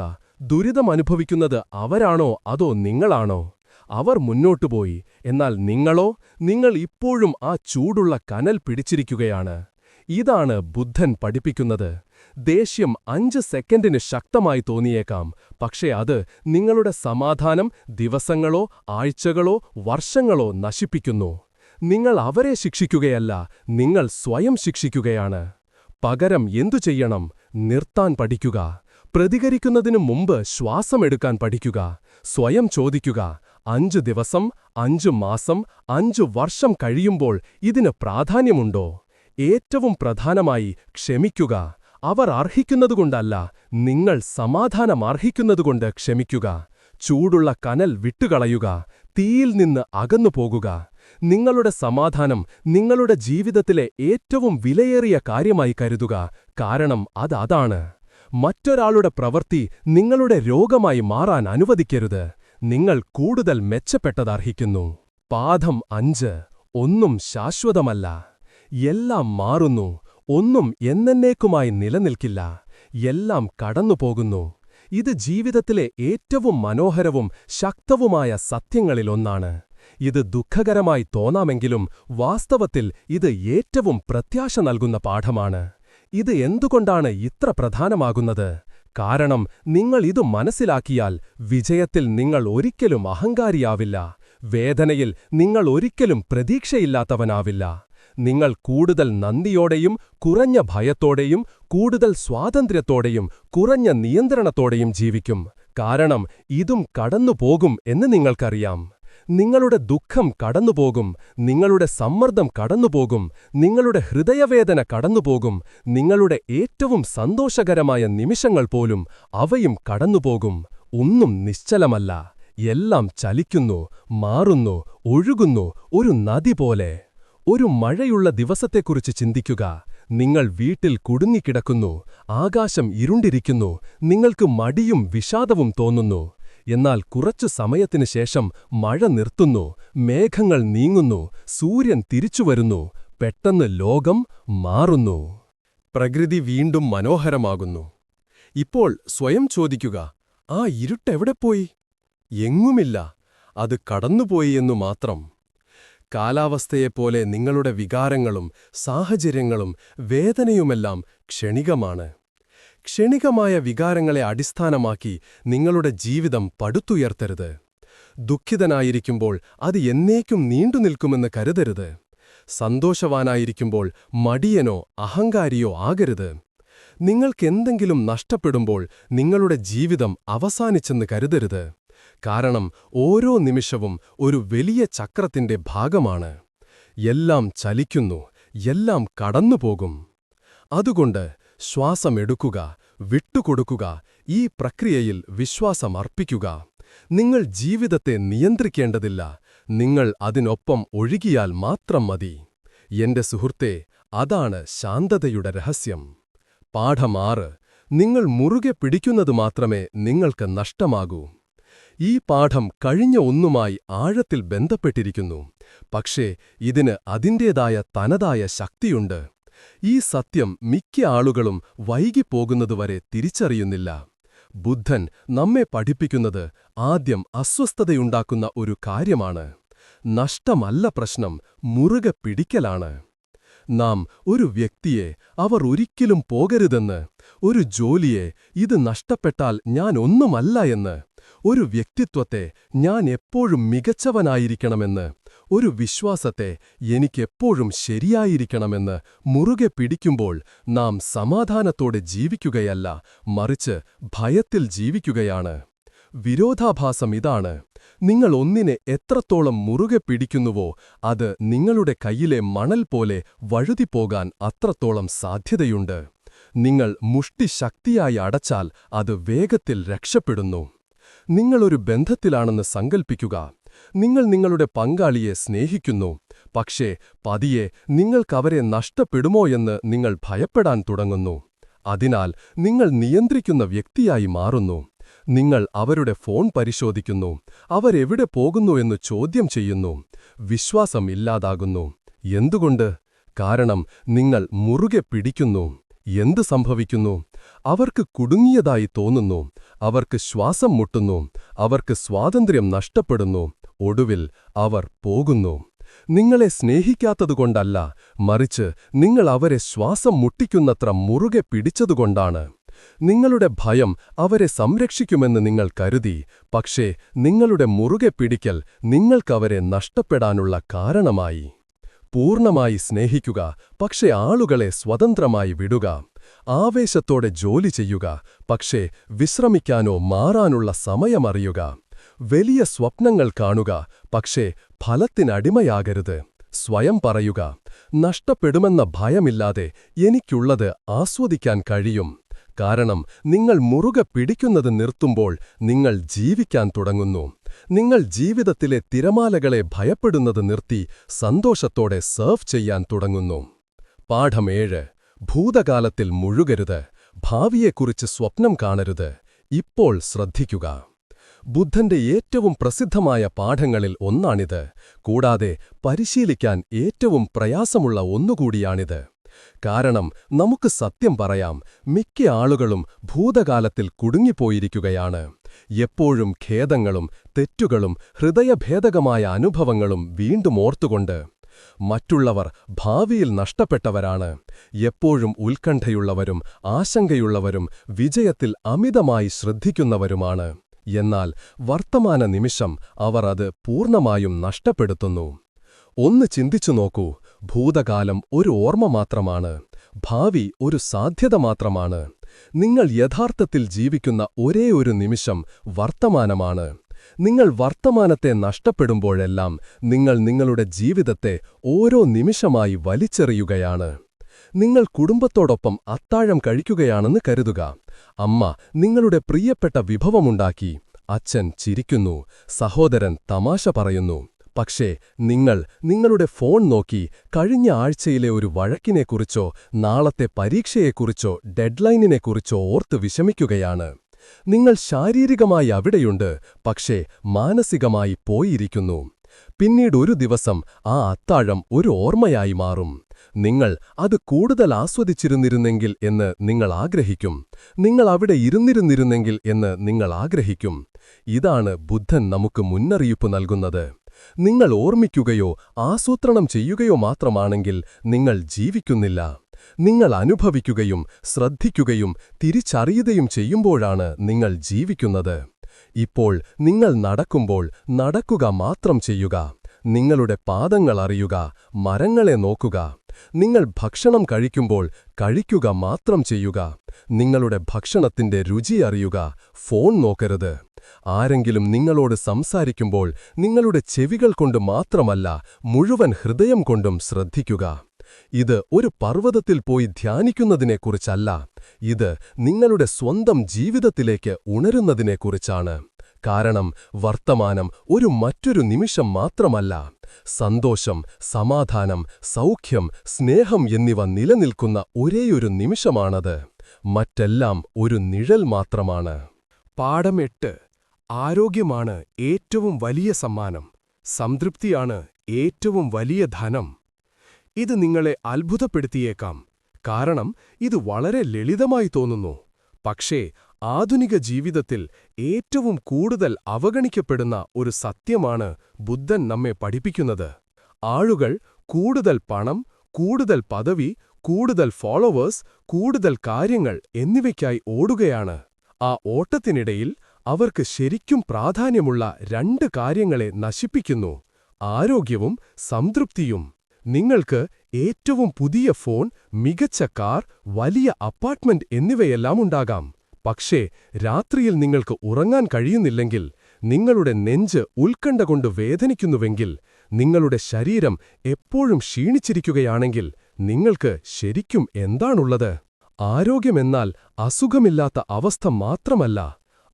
ദുരിതം അനുഭവിക്കുന്നത് അവരാണോ അതോ നിങ്ങളാണോ? അവർ മുന്നോട്ടുപോയി, എന്നാൽ നിങ്ങളോ? നിങ്ങൾ ഇപ്പോഴും ആ ചൂടുള്ള കനൽ പിടിച്ചിരിക്കുകയാണ്. ഇതാണ് ബുദ്ധൻ പഠിപ്പിക്കുന്നത്. ദേഷ്യം 5 സെക്കൻഡിന് ശക്തമായി തോന്നിയേക്കാം, പക്ഷേ അത് നിങ്ങളുടെ സമാധാനം ദിവസങ്ങളോ ആഴ്ചകളോ വർഷങ്ങളോ നശിപ്പിക്കുന്നു. നിങ്ങൾ അവരെ ശിക്ഷിക്കുകയല്ല, നിങ്ങൾ സ്വയം ശിക്ഷിക്കുകയാണ്. പകരം എന്തു ചെയ്യണം? നിർത്താൻ പഠിക്കുക. പ്രതികരിക്കുന്നതിനു മുമ്പ് ശ്വാസമെടുക്കാൻ പഠിക്കുക. സ്വയം ചോദിക്കുക, 5 ദിവസം, 5 മാസം, 5 വർഷം കഴിയുമ്പോൾ ഇതിന് പ്രാധാന്യമുണ്ടോ? ഏറ്റവും പ്രധാനമായി ക്ഷമിക്കുക. അവർ അർഹിക്കുന്നതുകൊണ്ടല്ല, നിങ്ങൾ സമാധാനം അർഹിക്കുന്നതുകൊണ്ട് ക്ഷമിക്കുക. ചൂടുള്ള കനൽ വിട്ടുകളയുക, തീയിൽ നിന്ന് അകന്നുപോകുക. നിങ്ങളുടെ സമാധാനം നിങ്ങളുടെ ജീവിതത്തിലെ ഏറ്റവും വിലയേറിയ കാര്യമായി കരുതുക, കാരണം അതാണ്. മറ്റൊരാളുടെ പ്രവൃത്തി നിങ്ങളുടെ രോഗമായി മാറാൻ അനുവദിക്കരുത്. നിങ്ങൾ കൂടുതൽ മെച്ചപ്പെട്ടതർഹിക്കുന്നു. പാഠം 5. ഒന്നും ശാശ്വതമല്ല. എല്ലാം മാറുന്നു. ഒന്നും എന്നേക്കുമായി നിലനിൽക്കില്ല. എല്ലാം കടന്നുപോകുന്നു. ഇത് ജീവിതത്തിലെ ഏറ്റവും മനോഹരവും ശക്തവുമായ സത്യങ്ങളിലൊന്നാണ്. ഇത് ദുഃഖകരമായി തോന്നാമെങ്കിലും വാസ്തവത്തിൽ ഇത് ഏറ്റവും പ്രത്യാശ നൽകുന്ന പാഠമാണ്. ഇത് എന്തുകൊണ്ടാണ് ഇത്ര പ്രധാനമാകുന്നത്? കാരണം നിങ്ങൾ ഇത് മനസ്സിലാക്കിയാൽ വിജയത്തിൽ നിങ്ങൾ ഒരിക്കലും അഹങ്കാരിയാവില്ല. വേദനയിൽ നിങ്ങൾ ഒരിക്കലും പ്രതീക്ഷയില്ലാത്തവനാവില്ല. നിങ്ങൾ കൂടുതൽ നന്ദിയോടെയും കുറഞ്ഞ ഭയത്തോടെയും കൂടുതൽ സ്വാതന്ത്ര്യത്തോടെയും കുറഞ്ഞ നിയന്ത്രണത്തോടെയും ജീവിക്കും. കാരണം ഇതും കടന്നുപോകും എന്ന് നിങ്ങൾക്കറിയാം. നിങ്ങളുടെ ദുഃഖം കടന്നുപോകും, നിങ്ങളുടെ സമ്മർദ്ദം കടന്നുപോകും, നിങ്ങളുടെ ഹൃദയവേദന കടന്നുപോകും, നിങ്ങളുടെ ഏറ്റവും സന്തോഷകരമായ നിമിഷങ്ങൾ പോലും അവയും കടന്നുപോകും. ഒന്നും നിശ്ചലമല്ല. എല്ലാം ചലിക്കുന്നു, മാറുന്നു, ഒഴുകുന്നു, ഒരു നദി പോലെ. ഒരു മഴയുള്ള ദിവസത്തെക്കുറിച്ച് ചിന്തിക്കുക. നിങ്ങൾ വീട്ടിൽ കുടുങ്ങിക്കിടക്കുന്നു, ആകാശം ഇരുണ്ടിരിക്കുന്നു, നിങ്ങൾക്ക് മടിയും വിഷാദവും തോന്നുന്നു. എന്നാൽ കുറച്ചു സമയത്തിനു ശേഷം മഴ നിർത്തുന്നു, മേഘങ്ങൾ നീങ്ങുന്നു, സൂര്യൻ തിരിച്ചുവരുന്നു, പെട്ടെന്ന് ലോകം മാറുന്നു. പ്രകൃതി വീണ്ടും മനോഹരമാകുന്നു. ഇപ്പോൾ സ്വയം ചോദിക്കുക, ആ ഇരുട്ടെവിടെപ്പോയി? എങ്ങുമില്ല, അത് കടന്നുപോയി എന്നു മാത്രം. കാലാവസ്ഥയെപ്പോലെ നിങ്ങളുടെ വികാരങ്ങളും സാഹചര്യങ്ങളും വേദനയുമെല്ലാം ക്ഷണികമാണ്. ക്ഷണികമായ വികാരങ്ങളെ അടിസ്ഥാനമാക്കി നിങ്ങളുടെ ജീവിതം പടുത്തുയർത്തരുത്. ദുഃഖിതനായിരിക്കുമ്പോൾ അത് എന്നേക്കും നീണ്ടുനിൽക്കുമെന്ന് കരുതരുത്. സന്തോഷവാനായിരിക്കുമ്പോൾ മടിയനോ അഹങ്കാരിയോ ആകരുത്. നിങ്ങൾക്കെന്തെങ്കിലും നഷ്ടപ്പെടുമ്പോൾ നിങ്ങളുടെ ജീവിതം അവസാനിച്ചെന്ന് കരുതരുത്. കാരണം ഓരോ നിമിഷവും ഒരു വലിയ ചക്രത്തിന്റെ ഭാഗമാണ്. എല്ലാം ചലിക്കുന്നു, എല്ലാം കടന്നുപോകും. അതുകൊണ്ട് ശ്വാസമെടുക്കുക, വിട്ടുകൊടുക്കുക, ഈ പ്രക്രിയയിൽ വിശ്വാസമർപ്പിക്കുക. നിങ്ങൾ ജീവിതത്തെ നിയന്ത്രിക്കേണ്ടതില്ല, നിങ്ങൾ അതിനൊപ്പം ഒഴുകിയാൽ മാത്രം മതി. എന്റെ സുഹൃത്തേ, അതാണ് ശാന്തതയുടെ രഹസ്യം. പാഠം 6. നിങ്ങൾ മുറുകെ പിടിക്കുന്നത് മാത്രമേ നിങ്ങൾക്ക് നഷ്ടമാകൂ. ഈ പാഠം കഴിഞ്ഞ ഒന്നുമായി ആഴത്തിൽ ബന്ധപ്പെട്ടിരിക്കുന്നു. പക്ഷേ ഇതിന് അതിന്റേതായ തനതായ ശക്തിയുണ്ട്. ഈ സത്യം മിക്ക ആളുകളും വൈകിപ്പോകുന്നതുവരെ തിരിച്ചറിയുന്നില്ല. ബുദ്ധൻ നമ്മെ പഠിപ്പിക്കുന്നത് ആദ്യം അസ്വസ്ഥതയുണ്ടാക്കുന്ന ഒരു കാര്യമാണ്. നഷ്ടമല്ല പ്രശ്നം, മുറുകെ പിടിക്കലാണ്. നാം ഒരു വ്യക്തിയെ അവർ ഒരിക്കലും പോകരുതെന്ന്, ഒരു ജോലിയെ ഇത് നഷ്ടപ്പെട്ടാൽ ഞാൻ ഒന്നുമല്ല എന്ന്, ഒരു വ്യക്തിത്വത്തെ ഞാൻ എപ്പോഴും മികച്ചവനായിരിക്കണമെന്ന്, ഒരു വിശ്വാസത്തെ എനിക്കെപ്പോഴും ശരിയായിരിക്കണമെന്ന് മുറുകെ പിടിക്കുമ്പോൾ നാം സമാധാനത്തോടെ ജീവിക്കുകയല്ല, മറിച്ച് ഭയത്തിൽ ജീവിക്കുകയാണ്. വിരോധാഭാസം ഇതാണ്. നിങ്ങൾ ഒന്നിനെ എത്രത്തോളം മുറുകെ പിടിക്കുന്നുവോ അത് നിങ്ങളുടെ കയ്യിലെ മണൽ പോലെ വഴുതിപ്പോകാൻ അത്രത്തോളം സാധ്യതയുണ്ട്. നിങ്ങൾ മുഷ്ടി ശക്തിയായി അടച്ചാൽ അത് വേഗത്തിൽ രക്ഷപ്പെടുന്നു. നിങ്ങളൊരു ബന്ധത്തിലാണെന്ന് സങ്കൽപ്പിക്കുക. നിങ്ങൾ നിങ്ങളുടെ പങ്കാളിയെ സ്നേഹിക്കുന്നു. പക്ഷേ പതിയെ നിങ്ങൾക്കവരെ നഷ്ടപ്പെടുമോയെന്ന് നിങ്ങൾ ഭയപ്പെടാൻ തുടങ്ങുന്നു. അതിനാൽ നിങ്ങൾ നിയന്ത്രിക്കുന്ന വ്യക്തിയായി മാറുന്നു. നിങ്ങൾ അവരുടെ ഫോൺ പരിശോധിക്കുന്നു, അവരെവിടെ പോകുന്നു എന്ന് ചോദ്യം ചെയ്യുന്നു. വിശ്വാസം ഇല്ലാതാകുന്നു. എന്തുകൊണ്ട്? കാരണം നിങ്ങൾ മുറുകെ പിടിക്കുന്നു. എന്ത് സംഭവിക്കുന്നു? അവർക്ക് കുടുങ്ങിയതായി തോന്നുന്നു, അവർക്ക് ശ്വാസം മുട്ടുന്നു, അവർക്ക് സ്വാതന്ത്ര്യം നഷ്ടപ്പെടുന്നു. ഒടുവിൽ അവർ പോകുന്നു. നിങ്ങളെ സ്നേഹിക്കാത്തതുകൊണ്ടല്ല, മറിച്ച് നിങ്ങൾ അവരെ ശ്വാസം മുട്ടിക്കുന്നത്ര മുറുകെ പിടിച്ചതുകൊണ്ടാണ്. നിങ്ങളുടെ ഭയം അവരെ സംരക്ഷിക്കുമെന്ന് നിങ്ങൾ കരുതി, പക്ഷേ നിങ്ങളുടെ മുറുകെ പിടിക്കൽ നിങ്ങൾക്കവരെ നഷ്ടപ്പെടാനുള്ള കാരണമായി. പൂർണ്ണമായി സ്നേഹിക്കുക, പക്ഷേ ആളുകളെ സ്വതന്ത്രമായി വിടുക. ആവേശത്തോടെ ജോലി ചെയ്യുക, പക്ഷേ വിശ്രമിക്കാനോ മാറാനുള്ള സമയമറിയുക. വലിയ സ്വപ്നങ്ങൾ കാണുക, പക്ഷേ ഫലത്തിനടിമയാകരുത്. സ്വയം പറയുക, നഷ്ടപ്പെടുമെന്ന ഭയമില്ലാതെ എനിക്കുള്ളത് ആസ്വദിക്കാൻ കഴിയും. കാരണം നിങ്ങൾ മുറുകെ പിടിക്കുന്നത് നിർത്തുമ്പോൾ നിങ്ങൾ ജീവിക്കാൻ തുടങ്ങുന്നു. നിങ്ങൾ ജീവിതത്തിലെ തിരമാലകളെ ഭയപ്പെടുന്നത് നിർത്തി സന്തോഷത്തോടെ സർഫ് ചെയ്യാൻ തുടങ്ങുന്നു. പാഠം 7. ഭൂതകാലത്തിൽ മുഴുകരുത്, ഭാവിയെക്കുറിച്ച് സ്വപ്നം കാണരുത്. ഇപ്പോൾ ശ്രദ്ധിക്കുക. ബുദ്ധന്റെ ഏറ്റവും പ്രസിദ്ധമായ പാഠങ്ങളിൽ ഒന്നാണിത്. കൂടാതെ പരിശീലിക്കാൻ ഏറ്റവും പ്രയാസമുള്ള ഒന്നുകൂടിയാണിത്. കാരണം നമുക്ക് സത്യം പറയാം, മിക്ക ആളുകളും ഭൂതകാലത്തിൽ കുടുങ്ങിപ്പോയിരിക്കുകയാണ്. എപ്പോഴും ഖേദങ്ങളും തെറ്റുകളും ഹൃദയഭേദകമായ അനുഭവങ്ങളും വീണ്ടും ഓർത്തുകൊണ്ട്. മറ്റുള്ളവർ ഭാവിയിൽ നഷ്ടപ്പെട്ടവരാണ്. എപ്പോഴും ഉത്കണ്ഠയുള്ളവരും ആശങ്കയുള്ളവരും വിജയത്തിൽ അമിതമായി ശ്രദ്ധിക്കുന്നവരുമാണ്. എന്നാൽ വർത്തമാന നിമിഷം അവർ അത് പൂർണ്ണമായും നഷ്ടപ്പെടുത്തുന്നു. ഒന്ന് ചിന്തിച്ചു നോക്കൂ. ഭൂതകാലം ഒരു ഓർമ്മ മാത്രമാണ്, ഭാവി ഒരു സാധ്യത മാത്രമാണ്. നിങ്ങൾ യഥാർത്ഥത്തിൽ ജീവിക്കുന്ന ഒരേയൊരു നിമിഷം വർത്തമാനമാണ്. നിങ്ങൾ വർത്തമാനത്തെ നഷ്ടപ്പെടുമ്പോഴെല്ലാം നിങ്ങൾ നിങ്ങളുടെ ജീവിതത്തെ ഓരോ നിമിഷമായി വലിച്ചെറിയുകയാണ്. നിങ്ങൾ കുടുംബത്തോടൊപ്പം അത്താഴം കഴിക്കുകയാണെന്ന് കരുതുക. അമ്മ നിങ്ങളുടെ പ്രിയപ്പെട്ട വിഭവമുണ്ടാക്കി. അച്ഛൻ ചിരിക്കുന്നു, സഹോദരൻ തമാശ പറയുന്നു. പക്ഷേ നിങ്ങളുടെ ഫോൺ നോക്കി കഴിഞ്ഞ ആഴ്ചയിലെ ഒരു വഴക്കിനെക്കുറിച്ചോ നാളത്തെ പരീക്ഷയെക്കുറിച്ചോ ഡെഡ്ലൈനിനെക്കുറിച്ചോ ഓർത്ത് വിഷമിക്കുകയാണ്. നിങ്ങൾ ശാരീരികമായി അവിടെയുണ്ട്, പക്ഷേ മാനസികമായി പോയിരിക്കുന്നു. പിന്നീടൊരു ദിവസം ആ അത്താഴം ഒരു ഓർമ്മയായി മാറും. നിങ്ങൾ അത് കൂടുതൽ ആസ്വദിച്ചിരുന്നിരുന്നെങ്കിൽ എന്ന് നിങ്ങൾ ആഗ്രഹിക്കും. നിങ്ങൾ അവിടെ ഇരുന്നിരുന്നിരുന്നെങ്കിൽ എന്ന് നിങ്ങൾ ആഗ്രഹിക്കും. ഇതാണ് ബുദ്ധൻ നമുക്ക് മുന്നറിയിപ്പ് നൽകുന്നത്. നിങ്ങൾ ഓർമ്മിക്കുകയോ ആസൂത്രണം ചെയ്യുകയോ മാത്രമാണെങ്കിൽ നിങ്ങൾ ജീവിക്കുന്നില്ല. നിങ്ങൾ അനുഭവിക്കുകയും ശ്രദ്ധിക്കുകയും തിരിച്ചറിയുകയും ചെയ്യുമ്പോഴാണ് നിങ്ങൾ ജീവിക്കുന്നത്. ഇപ്പോൾ നിങ്ങൾ നടക്കുമ്പോൾ നടക്കുക മാത്രം ചെയ്യുക. നിങ്ങളുടെ പാദങ്ങൾ അറിയുക, മരങ്ങളെ നോക്കുക. നിങ്ങൾ ഭക്ഷണം കഴിക്കുമ്പോൾ കഴിക്കുക മാത്രം ചെയ്യുക. നിങ്ങളുടെ ഭക്ഷണത്തിന്റെ രുചി അറിയുക, ഫോൺ നോക്കരുത്. ആരെങ്കിലും നിങ്ങളോട് സംസാരിക്കുമ്പോൾ നിങ്ങളുടെ ചെവികൾ കൊണ്ട് മാത്രമല്ല, മുഴുവൻ ഹൃദയം കൊണ്ടും ശ്രദ്ധിക്കുക. ഇത് ഒരു പർവ്വതത്തിൽ പോയി ധ്യാനിക്കുന്നതിനെക്കുറിച്ചല്ല, ഇത് നിങ്ങളുടെ സ്വന്തം ജീവിതത്തിലേക്ക് ഉണരുന്നതിനെക്കുറിച്ചാണ്. കാരണം വർത്തമാനം മറ്റൊരു നിമിഷം മാത്രമല്ല. സന്തോഷം, സമാധാനം, സൗഖ്യം, സ്നേഹം എന്നിവ നിലനിൽക്കുന്ന ഒരേയൊരു നിമിഷമാണത്. മറ്റെല്ലാം ഒരു നിഴൽ മാത്രമാണ്. പാഠം 8. ആരോഗ്യമാണ് ഏറ്റവും വലിയ സമ്മാനം. സംതൃപ്തിയാണ് ഏറ്റവും വലിയ ധനം. ഇത് നിങ്ങളെ അത്ഭുതപ്പെടുത്തിയേക്കാം. കാരണം ഇത് വളരെ ലളിതമായി തോന്നുന്നു. പക്ഷേ ആധുനിക ജീവിതത്തിൽ ഏറ്റവും കൂടുതൽ അവഗണിക്കപ്പെടുന്ന ഒരു സത്യമാണ് ബുദ്ധൻ നമ്മെ പഠിപ്പിക്കുന്നത്. ആളുകൾ കൂടുതൽ പണം, കൂടുതൽ പദവി, കൂടുതൽ ഫോളോവേഴ്സ്, കൂടുതൽ കാര്യങ്ങൾ എന്നിവയ്ക്കായി ഓടുകയാണ്. ആ ഓട്ടത്തിനിടയിൽ അവർക്ക് ശരിക്കും പ്രാധാന്യമുള്ള 2 കാര്യങ്ങളെ നശിപ്പിക്കുന്നു: ആരോഗ്യവും സംതൃപ്തിയും. നിങ്ങൾക്ക് ഏറ്റവും പുതിയ ഫോൺ, മികച്ച കാർ, വലിയ അപ്പാർട്ട്മെന്റ് എന്നിവയെല്ലാം ഉണ്ടാകാം. പക്ഷേ രാത്രിയിൽ നിങ്ങൾക്ക് ഉറങ്ങാൻ കഴിയുന്നില്ലെങ്കിൽ, നിങ്ങളുടെ നെഞ്ച് ഉത്കണ്ഠ കൊണ്ട് വേദനിക്കുന്നുവെങ്കിൽ, നിങ്ങളുടെ ശരീരം എപ്പോഴും ക്ഷീണിച്ചിരിക്കുകയാണെങ്കിൽ നിങ്ങൾക്ക് ശരിക്കും എന്താണുള്ളത്? ആരോഗ്യമെന്നാൽ അസുഖമില്ലാത്ത അവസ്ഥ മാത്രമല്ല.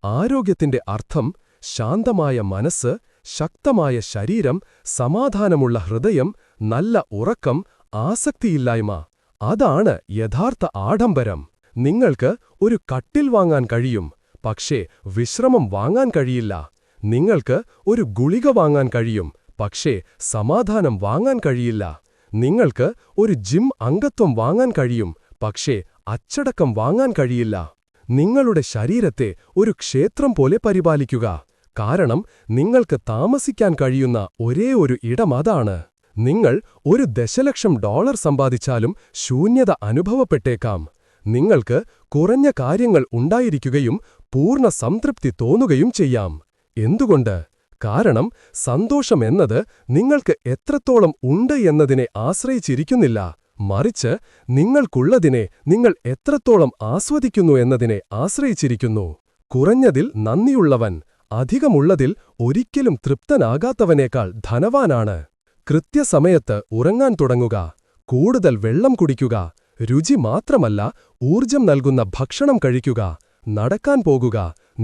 ആരോഗ്യത്തിന്റെ അർത്ഥം ശാന്തമായ മനസ്സ്, ശക്തമായ ശരീരം, സമാധാനമുള്ള ഹൃദയം, നല്ല ഉറക്കം, ആസക്തിയില്ലായ്മ. അതാണ് യഥാർത്ഥ ആഡംബരം. നിങ്ങൾക്ക് ഒരു കട്ടിൽ വാങ്ങാൻ കഴിയും, പക്ഷേ വിശ്രമം വാങ്ങാൻ കഴിയില്ല. നിങ്ങൾക്ക് ഒരു ഗുളിക വാങ്ങാൻ കഴിയും, പക്ഷേ സമാധാനം വാങ്ങാൻ കഴിയില്ല. നിങ്ങൾക്ക് ഒരു ജിം അംഗത്വം വാങ്ങാൻ കഴിയും, പക്ഷേ അച്ചടക്കം വാങ്ങാൻ കഴിയില്ല. നിങ്ങളുടെ ശരീരത്തെ ഒരു ക്ഷേത്രം പോലെ പരിപാലിക്കുക. കാരണം നിങ്ങൾക്ക് താമസിക്കാൻ കഴിയുന്ന ഒരേയൊരു ഇടം അതാണ്. നിങ്ങൾ $1 ദശലക്ഷം സമ്പാദിച്ചാലും ശൂന്യത അനുഭവപ്പെട്ടേക്കാം. നിങ്ങൾക്ക് കുറഞ്ഞ കാര്യങ്ങൾ ഉണ്ടായിരിക്കുകയും പൂർണ്ണ സംതൃപ്തി തോന്നുകയും ചെയ്യാം. എന്തുകൊണ്ട്? കാരണം സന്തോഷമെന്നത് നിങ്ങൾക്ക് എത്രത്തോളം ഉണ്ട് എന്നതിനെ ആശ്രയിച്ചിരിക്കുന്നില്ല, മറിച്ച് നിങ്ങൾക്കുള്ളതിനെ നിങ്ങൾ എത്രത്തോളം ആസ്വദിക്കുന്നു എന്നതിനെ ആശ്രയിച്ചിരിക്കുന്നു. കുറഞ്ഞതിൽ നന്ദിയുള്ളവൻ അധികമുള്ളതിൽ ഒരിക്കലും തൃപ്തനാകാത്തവനേക്കാൾ ധനവാനാണ്. കൃത്യസമയത്ത് ഉറങ്ങാൻ തുടങ്ങുക, കൂടുതൽ വെള്ളം കുടിക്കുക, രുചി മാത്രമല്ല ഊർജം നൽകുന്ന ഭക്ഷണം കഴിക്കുക, നടക്കാൻ പോകുക,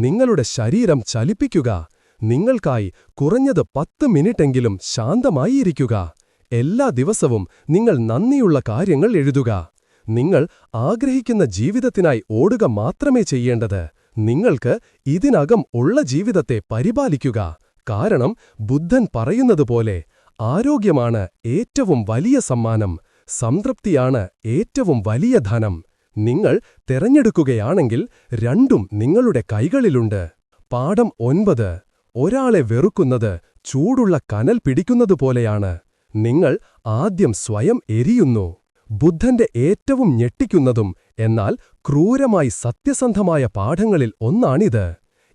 നിങ്ങളുടെ ശരീരം ചലിപ്പിക്കുക. നിങ്ങൾക്കായി കുറഞ്ഞത് 10 മിനിറ്റെങ്കിലും ശാന്തമായിരിക്കുക. എല്ലാ ദിവസവും നിങ്ങൾ നന്ദിയുള്ള കാര്യങ്ങൾ എഴുതുക. നിങ്ങൾ ആഗ്രഹിക്കുന്ന ജീവിതത്തിനായി ഓടുക മാത്രമേ ചെയ്യേണ്ടത്. നിങ്ങൾക്ക് ഇതിനകം ഉള്ള ജീവിതത്തെ പരിപാലിക്കുക. കാരണം ബുദ്ധൻ പറയുന്നതുപോലെ ആരോഗ്യമാണ് ഏറ്റവും വലിയ സമ്മാനം, സംതൃപ്തിയാണ് ഏറ്റവും വലിയ ധനം. നിങ്ങൾ തിരഞ്ഞെടുക്കുകയാണെങ്കിൽ രണ്ടും നിങ്ങളുടെ കൈകളിലുണ്ട്. പാഠം 9. ഒരാളെ വെറുക്കുന്നത് ചൂടുള്ള കനൽ പിടിക്കുന്നതുപോലെയാണ്. നിങ്ങൾ ആദ്യം സ്വയം എരിയുന്നു. ബുദ്ധന്റെ ഏറ്റവും ഞെട്ടിക്കുന്നതും എന്നാൽ ക്രൂരമായി സത്യസന്ധമായ പാഠങ്ങളിൽ ഒന്നാണിത്.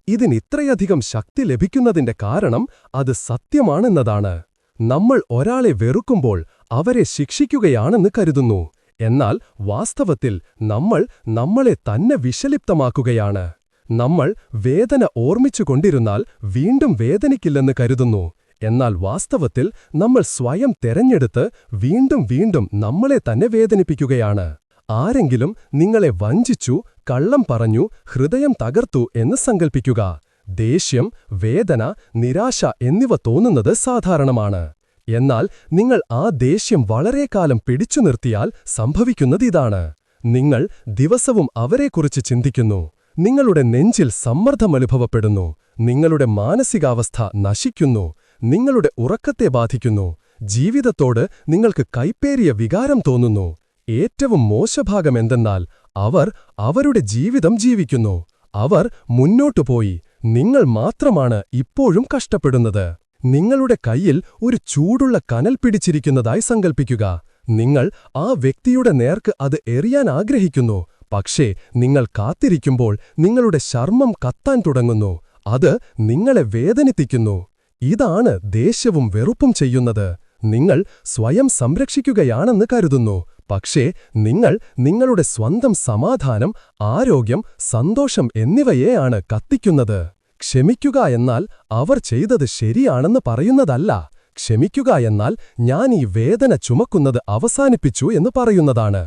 ഇതിനിത്രയധികം ശക്തി ലഭിക്കുന്നതിന്റെ കാരണം അത് സത്യമാണെന്നതാണ്. നമ്മൾ ഒരാളെ വെറുക്കുമ്പോൾ അവരെ ശിക്ഷിക്കുകയാണെന്ന് കരുതുന്നു. എന്നാൽ വാസ്തവത്തിൽ നമ്മൾ നമ്മളെ തന്നെ വിഷലിപ്തമാക്കുകയാണ്. നമ്മൾ വേദന ഓർമ്മിച്ചുകൊണ്ടിരുന്നാൽ വീണ്ടും വേദനിക്കില്ലെന്ന് കരുതുന്നു. എന്നാൽ വാസ്തവത്തിൽ നമ്മൾ സ്വയം തെരഞ്ഞെടുത്ത് വീണ്ടും വീണ്ടും നമ്മളെ തന്നെ വേദനിപ്പിക്കുകയാണ്. ആരെങ്കിലും നിങ്ങളെ വഞ്ചിച്ചു, കള്ളം പറഞ്ഞു, ഹൃദയം തകർത്തു എന്ന് സങ്കൽപ്പിക്കുക. ദേഷ്യം, വേദന, നിരാശ എന്നിവ തോന്നുന്നത് സാധാരണമാണ്. എന്നാൽ നിങ്ങൾ ആ ദേഷ്യം വളരെക്കാലം പിടിച്ചു നിർത്തിയാൽ സംഭവിക്കുന്നതിതാണ്. നിങ്ങൾ ദിവസവും അവരെക്കുറിച്ച് ചിന്തിക്കുന്നു. നിങ്ങളുടെ നെഞ്ചിൽ സമ്മർദ്ദമനുഭവപ്പെടുന്നു. നിങ്ങളുടെ മാനസികാവസ്ഥ നശിക്കുന്നു. നിങ്ങളുടെ ഉറക്കത്തെ ബാധിക്കുന്നു. ജീവിതത്തോട് നിങ്ങൾക്ക് കൈപ്പേറിയ വികാരം തോന്നുന്നു. ഏറ്റവും മോശഭാഗമെന്തെന്നാൽ അവർ അവരുടെ ജീവിതം ജീവിക്കുന്നു. അവർ മുന്നോട്ടുപോയി. നിങ്ങൾ മാത്രമാണ് ഇപ്പോഴും കഷ്ടപ്പെടുന്നത്. നിങ്ങളുടെ കയ്യിൽ ഒരു ചൂടുള്ള കനൽ പിടിച്ചിരിക്കുന്നതായി സങ്കൽപ്പിക്കുക. നിങ്ങൾ ആ വ്യക്തിയുടെ നേർക്ക് അത് എറിയാൻ ആഗ്രഹിക്കുന്നു. പക്ഷേ നിങ്ങൾ കാത്തിരിക്കുമ്പോൾ നിങ്ങളുടെ ചർമ്മം കത്താൻ തുടങ്ങുന്നു. അത് നിങ്ങളെ വേദനിപ്പിക്കുന്നു. ഇതാണ് ദേഷ്യവും വെറുപ്പും ചെയ്യുന്നത്. നിങ്ങൾ സ്വയം സംരക്ഷിക്കുകയാണെന്ന് കരുതുന്നു. പക്ഷേ നിങ്ങൾ നിങ്ങളുടെ സ്വന്തം സമാധാനം, ആരോഗ്യം, സന്തോഷം എന്നിവയെയാണ് കത്തിക്കുന്നത്. ക്ഷമിക്കുക എന്നാൽ അവർ ചെയ്തത് ശരിയാണെന്ന് പറയുന്നതല്ല. ക്ഷമിക്കുക എന്നാൽ ഞാൻ ഈ വേദന ചുമക്കുന്നത് അവസാനിപ്പിച്ചു എന്ന് പറയുന്നതാണ്.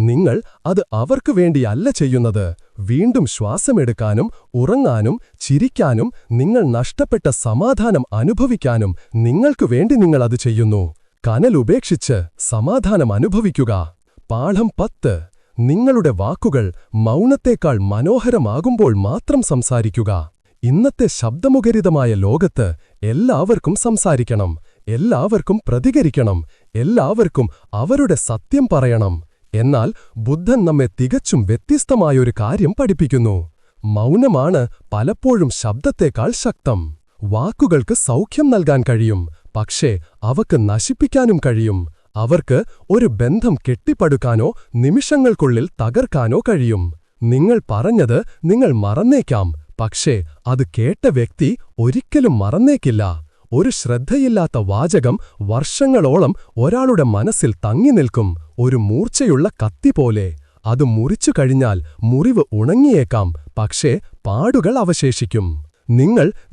നിങ്ങൾ അത് അവർക്കു വേണ്ടിയല്ല ചെയ്യുന്നത്. വീണ്ടും ശ്വാസമെടുക്കാനും ഉറങ്ങാനും ചിരിക്കാനും നിങ്ങൾ നഷ്ടപ്പെട്ട സമാധാനം അനുഭവിക്കാനും നിങ്ങൾക്കു വേണ്ടി നിങ്ങൾ അത് ചെയ്യുന്നു. കനൽ ഉപേക്ഷിച്ച് സമാധാനം അനുഭവിക്കുക. പാഠം 10. നിങ്ങളുടെ വാക്കുകൾ മൗനത്തേക്കാൾ മനോഹരമാകുമ്പോൾ മാത്രം സംസാരിക്കുക. ഇന്നത്തെ ശബ്ദമുഖരിതമായ ലോകത്ത് എല്ലാവർക്കും സംസാരിക്കണം, എല്ലാവർക്കും പ്രതികരിക്കണം, എല്ലാവർക്കും അവരുടെ സത്യം പറയണം. എന്നാൽ ബുദ്ധൻ നമ്മെ തികച്ചും വ്യത്യസ്തമായൊരു കാര്യം പഠിപ്പിക്കുന്നു. മൗനമാണ് പലപ്പോഴും ശബ്ദത്തേക്കാൾ ശക്തം. വാക്കുകൾക്ക് സൗഖ്യം നൽകാൻ കഴിയും, പക്ഷേ അവക്ക് നശിപ്പിക്കാനും കഴിയും. അവർക്ക് ഒരു ബന്ധം കെട്ടിപ്പടുക്കാനോ നിമിഷങ്ങൾക്കുള്ളിൽ തകർക്കാനോ കഴിയും. നിങ്ങൾ പറഞ്ഞത് നിങ്ങൾ മറന്നേക്കാം, പക്ഷേ അത് കേട്ട വ്യക്തി ഒരിക്കലും മറന്നേക്കില്ല. ഒരു ശ്രദ്ധയില്ലാത്ത വാചകം വർഷങ്ങളോളം ഒരാളുടെ മനസ്സിൽ തങ്ങി നിൽക്കും, ഒരു മൂർച്ചയുള്ള കത്തി പോലെ. അത് മുറിച്ചു കഴിഞ്ഞാൽ മുറിവ് ഉണങ്ങിയേക്കാം, പക്ഷേ പാടുകൾ അവശേഷിക്കും.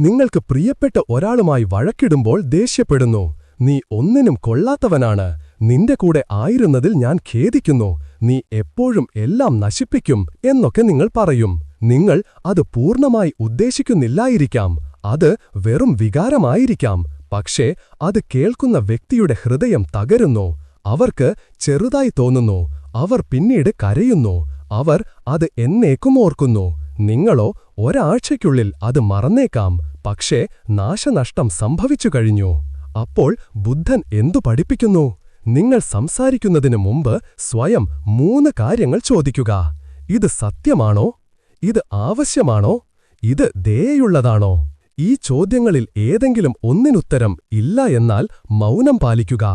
നിങ്ങൾക്ക് പ്രിയപ്പെട്ട ഒരാളുമായി വഴക്കിടുമ്പോൾ ദേഷ്യപ്പെടുന്നു. നീ ഒന്നിനും കൊള്ളാത്തവനാണ്. നിന്റെ കൂടെ ആയിരുന്നതിൽ ഞാൻ ഖേദിക്കുന്നു. നീ എപ്പോഴും എല്ലാം നശിപ്പിക്കും എന്നൊക്കെ നിങ്ങൾ പറയും. നിങ്ങൾ അത് പൂർണ്ണമായി ഉദ്ദേശിക്കുന്നില്ലായിരിക്കാം. അത് വെറും വികാരമായിരിക്കാം. പക്ഷേ അത് കേൾക്കുന്ന വ്യക്തിയുടെ ഹൃദയം തകരുന്നു. അവർക്ക് ചെറുതായി തോന്നുന്നു. അവർ പിന്നീട് കരയുന്നു. അവർ അത് എന്നേക്കും ഓർക്കുന്നു. നിങ്ങളോ ഒരാഴ്ചയ്ക്കുള്ളിൽ അത് മറന്നേക്കാം, പക്ഷേ നാശനഷ്ടം സംഭവിച്ചു കഴിഞ്ഞു. അപ്പോൾ ബുദ്ധൻ എന്തു പഠിപ്പിക്കുന്നു? നിങ്ങൾ സംസാരിക്കുന്നതിനു മുമ്പ് സ്വയം 3 കാര്യങ്ങൾ ചോദിക്കുക. ഇത് സത്യമാണോ? ഇത് ആവശ്യമാണോ? ഇത് ദയയുള്ളതാണോ? ഈ ചോദ്യങ്ങളിൽ ഏതെങ്കിലും ഒന്നിനുത്തരം ഇല്ല എന്നാൽ മൗനം പാലിക്കുക.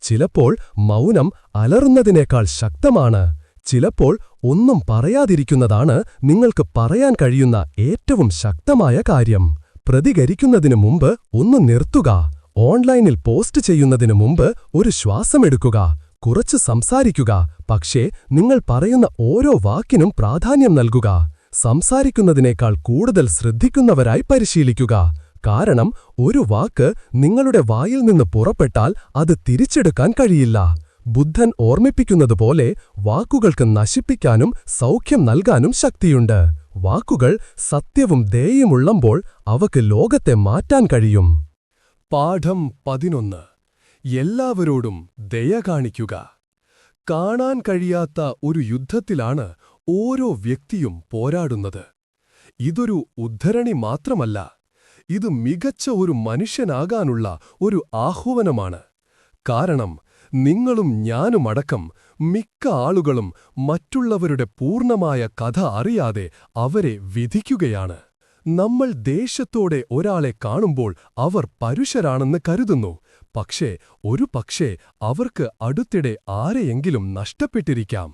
ചിലപ്പോൾ മൗനം അലറുന്നതിനേക്കാൾ ശക്തമാണ്. ചിലപ്പോൾ ഒന്നും പറയാതിരിക്കുന്നതാണ് നിങ്ങൾക്ക് പറയാൻ കഴിയുന്ന ഏറ്റവും ശക്തമായ കാര്യം. പ്രതികരിക്കുന്നതിനു മുമ്പ് ഒന്ന് നിർത്തുക. ഓൺലൈനിൽ പോസ്റ്റ് ചെയ്യുന്നതിനു മുമ്പ് ഒരു ശ്വാസമെടുക്കുക. കുറച്ച് സംസാരിക്കുക, പക്ഷേ നിങ്ങൾ പറയുന്ന ഓരോ വാക്കിനും പ്രാധാന്യം നൽകുക. സംസാരിക്കുന്നതിനേക്കാൾ കൂടുതൽ ശ്രദ്ധിക്കുന്നവരായി പരിശീലിക്കുക. കാരണം ഒരു വാക്ക് നിങ്ങളുടെ വായിൽ നിന്ന് പുറപ്പെട്ടാൽ അത് തിരിച്ചെടുക്കാൻ കഴിയില്ല. ബുദ്ധൻ ഓർമ്മിപ്പിക്കുന്നതുപോലെ വാക്കുകൾക്ക് നശിപ്പിക്കാനും സൗഖ്യം നൽകാനും ശക്തിയുണ്ട്. വാക്കുകൾ സത്യവും ദയയുമുള്ളപ്പോൾ അവക്ക് ലോകത്തെ മാറ്റാൻ കഴിയും. പാഠം 11. എല്ലാവരോടും ദയ കാണിക്കുക. കാണാൻ കഴിയാത്ത ഒരു യുദ്ധത്തിലാണ് ഓരോ വ്യക്തിയും പോരാടുന്നത്. ഇതൊരു ഉദ്ധരണി മാത്രമല്ല, ഇത് മികച്ച ഒരു മനുഷ്യനാകാനുള്ള ഒരു ആഹ്വാനമാണ്. കാരണം നിങ്ങളും ഞാനുമടക്കം മിക്ക ആളുകളും മറ്റുള്ളവരുടെ പൂർണ്ണമായ കഥ അറിയാതെ അവരെ വിധിക്കുകയാണ്. നമ്മൾ ദേഷ്യത്തോടെ ഒരാളെ കാണുമ്പോൾ അവർ പരുഷരാണെന്ന് കരുതുന്നു. പക്ഷേ ഒരുപക്ഷേ അവർക്ക് അടുത്തിടെ ആരെയെങ്കിലും നഷ്ടപ്പെട്ടിരിക്കാം.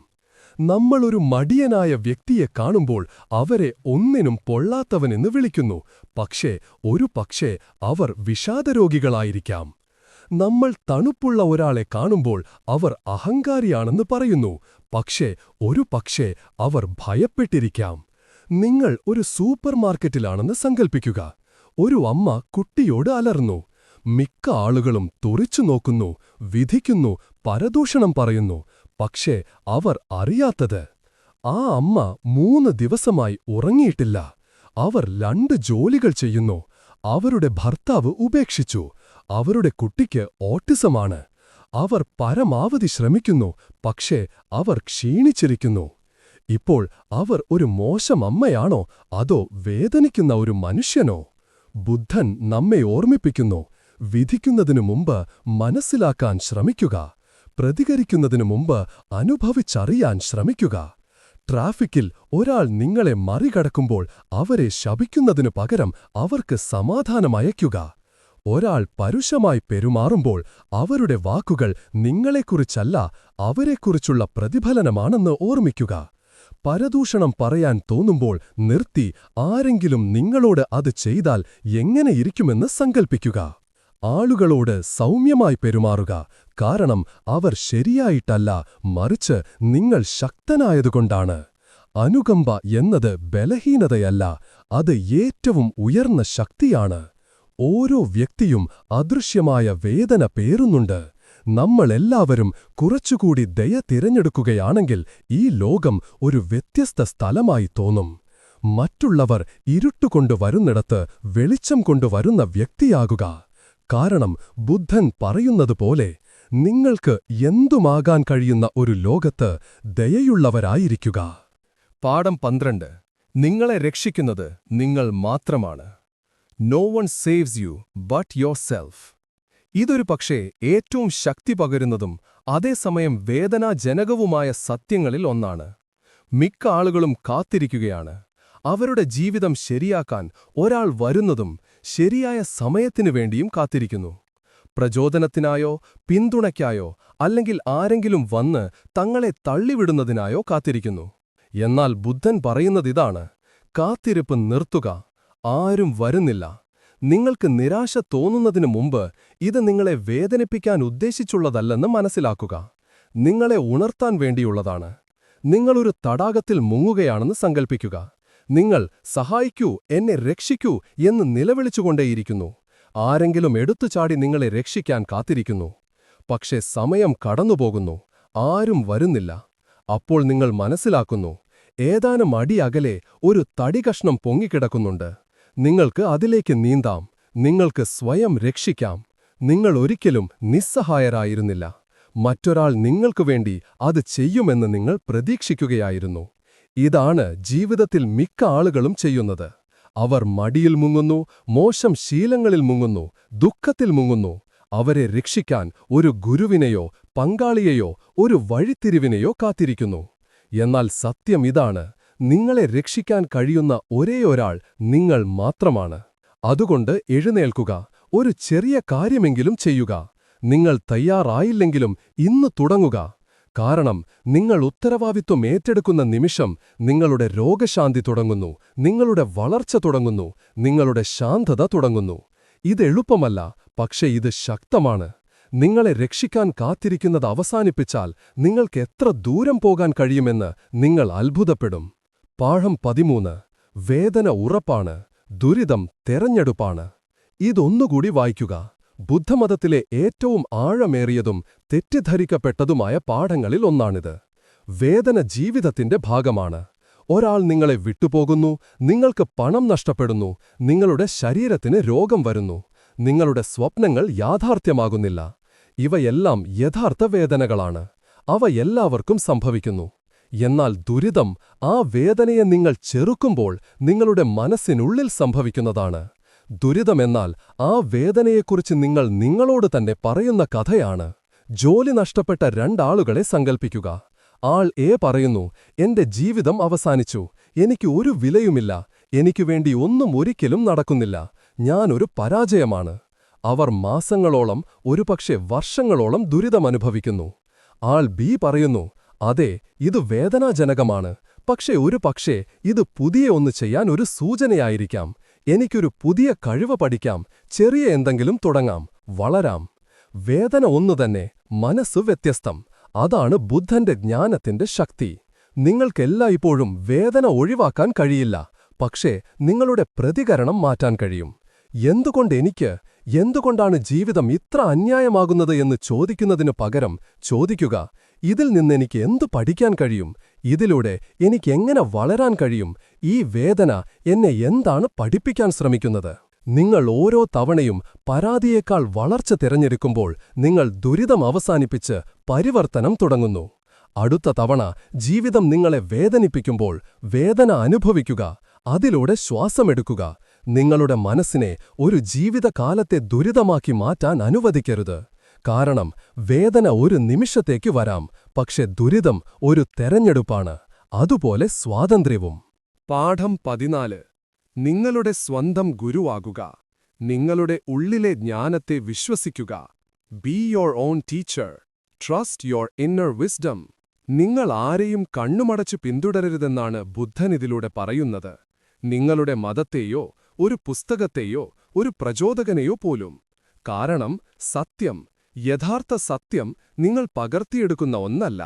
നമ്മളൊരു മടിയനായ വ്യക്തിയെ കാണുമ്പോൾ അവരെ ഒന്നിനും പൊള്ളാത്തവനെന്ന് വിളിക്കുന്നു. പക്ഷേ ഒരുപക്ഷേ അവർ വിഷാദരോഗികളായിരിക്കാം. നമ്മൾ തണുപ്പുള്ള ഒരാളെ കാണുമ്പോൾ അവർ അഹങ്കാരിയാണെന്ന് പറയുന്നു. പക്ഷേ ഒരുപക്ഷേ അവർ ഭയപ്പെട്ടിരിക്കാം. നിങ്ങൾ ഒരു സൂപ്പർമാർക്കറ്റിലാണെന്ന് സങ്കൽപ്പിക്കുക. ഒരു അമ്മ കുട്ടിയോട് അലർന്നു. മിക്ക ആളുകളും തുറിച്ചു നോക്കുന്നു, വിധിക്കുന്നു, പരദൂഷണം പറയുന്നു. പക്ഷേ അവർ അറിയാത്തത്, ആ അമ്മ 3 ദിവസമായി ഉറങ്ങിയിട്ടില്ല. അവർ 2 ജോലികൾ ചെയ്യുന്നു. അവരുടെ ഭർത്താവ് ഉപേക്ഷിച്ചു. അവരുടെ കുട്ടിക്ക് ഓട്ടിസമാണ്. അവർ പരമാവധി ശ്രമിക്കുന്നു, പക്ഷേ അവർ ക്ഷീണിച്ചിരിക്കുന്നു. ഇപ്പോൾ അവർ ഒരു മോശം അമ്മയാണോ അതോ വേദനിക്കുന്ന ഒരു മനുഷ്യനോ? ബുദ്ധൻ നമ്മെ ഓർമ്മിപ്പിക്കുന്നു, വിധിക്കുന്നതിനു മുമ്പ് മനസ്സിലാക്കാൻ ശ്രമിക്കുക, പ്രതികരിക്കുന്നതിനു മുമ്പ് അനുഭവിച്ചറിയാൻ ശ്രമിക്കുക. ട്രാഫിക്കിൽ ഒരാൾ നിങ്ങളെ മറികടക്കുമ്പോൾ അവരെ ശപിക്കുന്നതിനു പകരം അവർക്ക് സമാധാനമയയ്ക്കുക. ഒരാൾ പരുഷമായി പെരുമാറുമ്പോൾ അവരുടെ വാക്കുകൾ നിങ്ങളെക്കുറിച്ചല്ല അവരെക്കുറിച്ചുള്ള പ്രതിഫലനമാണെന്ന് ഓർമ്മിക്കുക. പരദൂഷണം പറയാൻ തോന്നുമ്പോൾ നിർത്തി ആരെങ്കിലും നിങ്ങളോട് അത് ചെയ്താൽ എങ്ങനെയിരിക്കുമെന്ന് സങ്കൽപ്പിക്കുക. ആളുകളോട് സൗമ്യമായി പെരുമാറുക, കാരണം അവർ ശരിയായിട്ടല്ല, മറിച്ച് നിങ്ങൾ ശക്തനായതുകൊണ്ടാണ്. അനുകമ്പ എന്നത് ബലഹീനതയല്ല, അത് ഏറ്റവും ഉയർന്ന ശക്തിയാണ്. ഓരോ വ്യക്തിയും അദൃശ്യമായ വേദന പേറുന്നുണ്ട്. നമ്മളെല്ലാവരും കുറച്ചുകൂടി ദയ തിരഞ്ഞെടുക്കുകയാണെങ്കിൽ ഈ ലോകം ഒരു വ്യത്യസ്ത സ്ഥലമായി തോന്നും. മറ്റുള്ളവർ ഇരുട്ടുകൊണ്ടുവരുന്നിടത്ത് വെളിച്ചം കൊണ്ടുവരുന്ന വ്യക്തിയാകുക. കാരണം ബുദ്ധൻ പറയുന്നതുപോലെ, നിങ്ങൾക്ക് എന്തുമാകാൻ കഴിയുന്ന ഒരു ലോകത്ത് ദയയുള്ളവരായിരിക്കുക. പാഠം 12. നിങ്ങളെ രക്ഷിക്കുന്നത് നിങ്ങൾ മാത്രമാണ്. No one saves you but yourself. ഇതൊരു പക്ഷേ ഏറ്റവും ശക്തി പകരുന്നതും അതേസമയം വേദനാജനകവുമായ സത്യങ്ങളിൽ ഒന്നാണ്. മിക്ക ആളുകളും കാത്തിരിക്കുകയാണ്. അവരുടെ ജീവിതം ശരിയാക്കാൻ ഒരാൾ വരുന്നതും ശരിയായ സമയത്തിനു വേണ്ടിയും കാത്തിരിക്കുന്നു. പ്രചോദനത്തിനായോ പിന്തുണയ്ക്കായോ അല്ലെങ്കിൽ ആരെങ്കിലും വന്ന് തങ്ങളെ തള്ളിവിടുന്നതിനായോ കാത്തിരിക്കുന്നു. എന്നാൽ ബുദ്ധൻ പറയുന്നതിതാണ്, കാത്തിരിപ്പ് നിർത്തുക. ആരും വരുന്നില്ല. നിങ്ങൾക്ക് നിരാശ തോന്നുന്നതിനു മുമ്പ് ഇത് നിങ്ങളെ വേദനിപ്പിക്കാൻ ഉദ്ദേശിച്ചുള്ളതല്ലെന്ന് മനസ്സിലാക്കുക. നിങ്ങളെ ഉണർത്താൻ വേണ്ടിയുള്ളതാണ്. നിങ്ങളൊരു തടാകത്തിൽ മുങ്ങുകയാണെന്ന് സങ്കൽപ്പിക്കുക. നിങ്ങൾ സഹായിക്കൂ, എന്നെ രക്ഷിക്കൂ എന്ന് നിലവിളിച്ചുകൊണ്ടേയിരിക്കുന്നു. ആരെങ്കിലും എടുത്തുചാടി നിങ്ങളെ രക്ഷിക്കാൻ കാത്തിരിക്കുന്നു. പക്ഷേ സമയം കടന്നുപോകുന്നു. ആരും വരുന്നില്ല. അപ്പോൾ നിങ്ങൾ മനസ്സിലാക്കുന്നു, ഏതാനും അടി അകലെ ഒരു തടികഷ്ണം പൊങ്ങിക്കിടക്കുന്നുണ്ട്. നിങ്ങൾക്ക് അതിലേക്ക് നീന്താം. നിങ്ങൾക്ക് സ്വയം രക്ഷിക്കാം. നിങ്ങൾ ഒരിക്കലും നിസ്സഹായരായിരുന്നില്ല. മറ്റൊരാൾ നിങ്ങൾക്കുവേണ്ടി അത് ചെയ്യുമെന്ന് നിങ്ങൾ പ്രതീക്ഷിക്കുകയായിരുന്നു. ഇതാണ് ജീവിതത്തിൽ മിക്ക ആളുകളും ചെയ്യുന്നത്. അവർ മടിയിൽ മുങ്ങുന്നു, മോശം ശീലങ്ങളിൽ മുങ്ങുന്നു, ദുഃഖത്തിൽ മുങ്ങുന്നു. അവരെ രക്ഷിക്കാൻ ഒരു ഗുരുവിനെയോ പങ്കാളിയെയോ ഒരു വഴിത്തിരിവിനെയോ കാത്തിരിക്കുന്നു. എന്നാൽ സത്യം ഇതാണ്, നിങ്ങളെ രക്ഷിക്കാൻ കഴിയുന്ന ഒരേയൊരാൾ നിങ്ങൾ മാത്രമാണ്. അതുകൊണ്ട് എഴുന്നേൽക്കുക, ഒരു ചെറിയ കാര്യമെങ്കിലും ചെയ്യുക. നിങ്ങൾ തയ്യാറായില്ലെങ്കിലും ഇന്ന് തുടങ്ങുക. കാരണം നിങ്ങൾ ഉത്തരവാദിത്വം ഏറ്റെടുക്കുന്ന നിമിഷം നിങ്ങളുടെ രോഗശാന്തി തുടങ്ങുന്നു, നിങ്ങളുടെ വളർച്ച തുടങ്ങുന്നു, നിങ്ങളുടെ ശാന്തത തുടങ്ങുന്നു. ഇത് എളുപ്പമല്ല, പക്ഷേ ഇത് ശക്തമാണ്. നിങ്ങളെ രക്ഷിക്കാൻ കാത്തിരിക്കുന്നത് അവസാനിപ്പിച്ചാൽ നിങ്ങൾക്ക് എത്ര ദൂരം പോകാൻ കഴിയുമെന്ന് നിങ്ങൾ അത്ഭുതപ്പെടും. പാഠം 13. വേദന ഉറപ്പാണ്, ദുരിതം തെരഞ്ഞെടുപ്പാണ്. ഇതൊന്നുകൂടി വായിക്കുക. ബുദ്ധമതത്തിലെ ഏറ്റവും ആഴമേറിയതും തെറ്റിദ്ധരിക്കപ്പെട്ടതുമായ പാഠങ്ങളിൽ ഒന്നാണിത്. വേദന ജീവിതത്തിന്റെ ഭാഗമാണ്. ഒരാൾ നിങ്ങളെ വിട്ടുപോകുന്നു, നിങ്ങൾക്ക് പണം നഷ്ടപ്പെടുന്നു, നിങ്ങളുടെ ശരീരത്തിന് രോഗം വരുന്നു, നിങ്ങളുടെ സ്വപ്നങ്ങൾ യാഥാർത്ഥ്യമാകുന്നില്ല. ഇവയെല്ലാം യഥാർത്ഥ വേദനകളാണ്. അവ എല്ലാവർക്കും സംഭവിക്കുന്നു. എന്നാൽ ദുരിതം, ആ വേദനയെ നിങ്ങൾ ചെറുക്കുമ്പോൾ നിങ്ങളുടെ മനസ്സിനുള്ളിൽ സംഭവിക്കുന്നതാണ്. ദുരിതമെന്നാൽ ആ വേദനയെക്കുറിച്ച് നിങ്ങൾ നിങ്ങളോട് തന്നെ പറയുന്ന കഥയാണ്. ജോലി നഷ്ടപ്പെട്ട 2 ആളുകളെ സങ്കൽപ്പിക്കുക. ആൾ എ പറയുന്നു, എന്റെ ജീവിതം അവസാനിച്ചു, എനിക്ക് ഒരു വിലയുമില്ല, എനിക്കുവേണ്ടി ഒന്നും ഒരിക്കലും നടക്കുന്നില്ല, ഞാനൊരു പരാജയമാണ്. അവർ മാസങ്ങളോളം, ഒരുപക്ഷെ വർഷങ്ങളോളം ദുരിതമനുഭവിക്കുന്നു. ആൾ ബി പറയുന്നു, അതെ, ഇത് വേദനാജനകമാണ്, പക്ഷേ ഒരുപക്ഷേ ഇത് പുതിയ ഒന്ന് ചെയ്യാൻ ഒരു സൂചനയായിരിക്കാം. എനിക്കൊരു പുതിയ കഴിവ് പഠിക്കാം, ചെറിയ എന്തെങ്കിലും തുടങ്ങാം, വളരാം. വേദന ഒന്നുതന്നെ, മനസ്സ് വ്യത്യസ്തം. അതാണ് ബുദ്ധന്റെ ജ്ഞാനത്തിന്റെ ശക്തി. നിങ്ങൾക്കെല്ലായ്പ്പോഴും വേദന ഒഴിവാക്കാൻ കഴിയില്ല, പക്ഷേ നിങ്ങളുടെ പ്രതികരണം മാറ്റാൻ കഴിയും. എന്തുകൊണ്ടാണ് ജീവിതം ഇത്ര അന്യായമാകുന്നത് എന്ന് ചോദിക്കുന്നതിനു പകരം ചോദിക്കുക, ഇതിൽ നിന്നെനിക്ക് എന്തു പഠിക്കാൻ കഴിയും? ഇതിലൂടെ എനിക്കെങ്ങനെ വളരാൻ കഴിയും? ഈ വേദന എന്നെ എന്താണ് പഠിപ്പിക്കാൻ ശ്രമിക്കുന്നത്? നിങ്ങൾ ഓരോ തവണയും പരാതിയേക്കാൾ വളർച്ച തിരഞ്ഞെടുക്കുമ്പോൾ നിങ്ങൾ ദുരിതം അവസാനിപ്പിച്ച് പരിവർത്തനം തുടങ്ങുന്നു. അടുത്ത തവണ ജീവിതം നിങ്ങളെ വേദനിപ്പിക്കുമ്പോൾ വേദന അനുഭവിക്കുക, അതിലൂടെ ശ്വാസമെടുക്കുക. നിങ്ങളുടെ മനസ്സിനെ ഒരു ജീവിതകാലത്തെ ദുരിതമാക്കി മാറ്റാൻ അനുവദിക്കരുത്. കാരണം വേദന ഒരു നിമിഷത്തേക്ക് വരാം, പക്ഷെ ദുരിതം ഒരു തെരഞ്ഞെടുപ്പാണ്. അതുപോലെ സ്വാതന്ത്ര്യവും. പാഠം 14. നിങ്ങളുടെ സ്വന്തം ഗുരുവാകുക. നിങ്ങളുടെ ഉള്ളിലെ ജ്ഞാനത്തെ വിശ്വസിക്കുക. B your on teacher. Trust your inner wisdom. നിങ്ങൾ ആരെയും കണ്ണുമടച്ചു പിന്തുടരരുതെന്നാണ് ബുദ്ധൻ ഇതിലൂടെ പറയുന്നത്. നിങ്ങളുടെ മതത്തെയോ ഒരു പുസ്തകത്തെയോ ഒരു പ്രചോദകനെയോ പോലും. കാരണം സത്യം, യഥാർത്ഥ സത്യം നിങ്ങൾ പകർത്തിയെടുക്കുന്ന ഒന്നല്ല,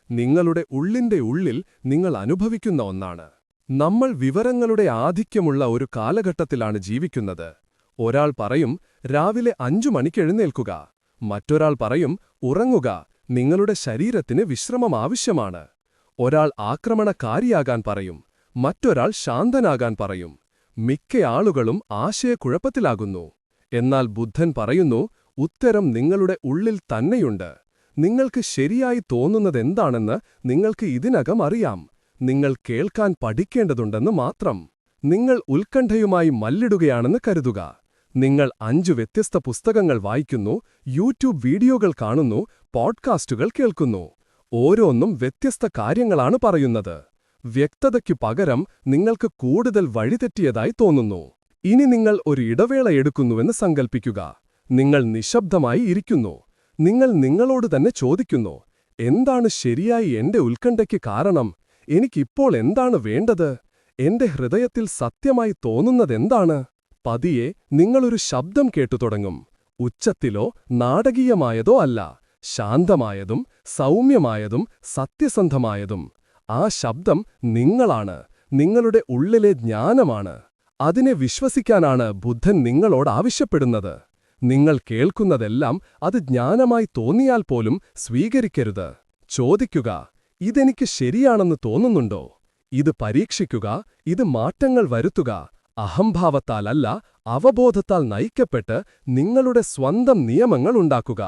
നിങ്ങളുടെ ഉള്ളിന്റെ ഉള്ളിൽ നിങ്ങൾ അനുഭവിക്കുന്ന ഒന്നാണ്. നമ്മൾ വിവരങ്ങളുടെ ആധിക്യമുള്ള ഒരു കാലഘട്ടത്തിലാണ് ജീവിക്കുന്നത്. ഒരാൾ പറയും രാവിലെ 5 മണിക്ക് എഴുന്നേൽക്കുക, മറ്റൊരാൾ പറയും ഉറങ്ങുക, നിങ്ങളുടെ ശരീരത്തിന് വിശ്രമം ആവശ്യമാണ്. ഒരാൾ ആക്രമണകാരിയാകാൻ പറയും, മറ്റൊരാൾ ശാന്തനാകാൻ പറയും. മിക്ക ആളുകളും ആശയക്കുഴപ്പത്തിലാകുന്നു. എന്നാൽ ബുദ്ധൻ പറയുന്നു, ഉത്തരം നിങ്ങളുടെ ഉള്ളിൽ തന്നെയുണ്ട്. നിങ്ങൾക്ക് ശരിയായി തോന്നുന്നതെന്താണെന്ന് നിങ്ങൾക്ക് ഇതിനകം അറിയാം. നിങ്ങൾ കേൾക്കാൻ പഠിക്കേണ്ടതുണ്ടെന്ന് മാത്രം. നിങ്ങൾ ഉത്കണ്ഠയുമായി മല്ലിടുകയാണെന്ന് കരുതുക. നിങ്ങൾ 5 വ്യത്യസ്ത പുസ്തകങ്ങൾ വായിക്കുന്നു, യൂട്യൂബ് വീഡിയോകൾ കാണുന്നു, പോഡ്കാസ്റ്റുകൾ കേൾക്കുന്നു. ഓരോന്നും വ്യത്യസ്ത കാര്യങ്ങളാണ് പറയുന്നത്. വ്യക്തതയ്ക്കു പകരം നിങ്ങൾക്ക് കൂടുതൽ വഴിതെറ്റിയതായി തോന്നുന്നു. ഇനി നിങ്ങൾ ഒരു ഇടവേള എടുക്കുന്നുവെന്ന് സങ്കൽപ്പിക്കുക. നിങ്ങൾ നിശബ്ദമായി ഇരിക്കുന്നു. നിങ്ങൾ നിങ്ങളോട് തന്നെ ചോദിക്കുന്നു, എന്താണ് ശരിയായി എന്റെ ഉത്കണ്ഠയ്ക്ക് കാരണം? എനിക്കിപ്പോൾ എന്താണ് വേണ്ടത്? എന്റെ ഹൃദയത്തിൽ സത്യമായി തോന്നുന്നതെന്താണ്? പതിയെ നിങ്ങളൊരു ശബ്ദം കേട്ടുതുടങ്ങും. ഉച്ചത്തിലോ നാടകീയമായതോ അല്ല, ശാന്തമായതും സൗമ്യമായതും സത്യസന്ധമായതും. ആ ശബ്ദം നിങ്ങളാണ്, നിങ്ങളുടെ ഉള്ളിലെ ജ്ഞാനമാണ്. അതിനെ വിശ്വസിക്കാനാണ് ബുദ്ധൻ നിങ്ങളോട് ആവശ്യപ്പെടുന്നത്. നിങ്ങൾ കേൾക്കുന്നതെല്ലാം അത് ജ്ഞാനമായി തോന്നിയാൽ പോലും സ്വീകരിക്കരുത്. ചോദിക്കുക, ഇതെനിക്ക് ശരിയാണെന്ന് തോന്നുന്നുണ്ടോ? ഇത് പരീക്ഷിക്കുക, ഇത് മാറ്റങ്ങൾ വരുത്തുക. അഹംഭാവത്താലല്ല, അവബോധത്താൽ നയിക്കപ്പെട്ട് നിങ്ങളുടെ സ്വന്തം നിയമങ്ങൾ ഉണ്ടാക്കുക.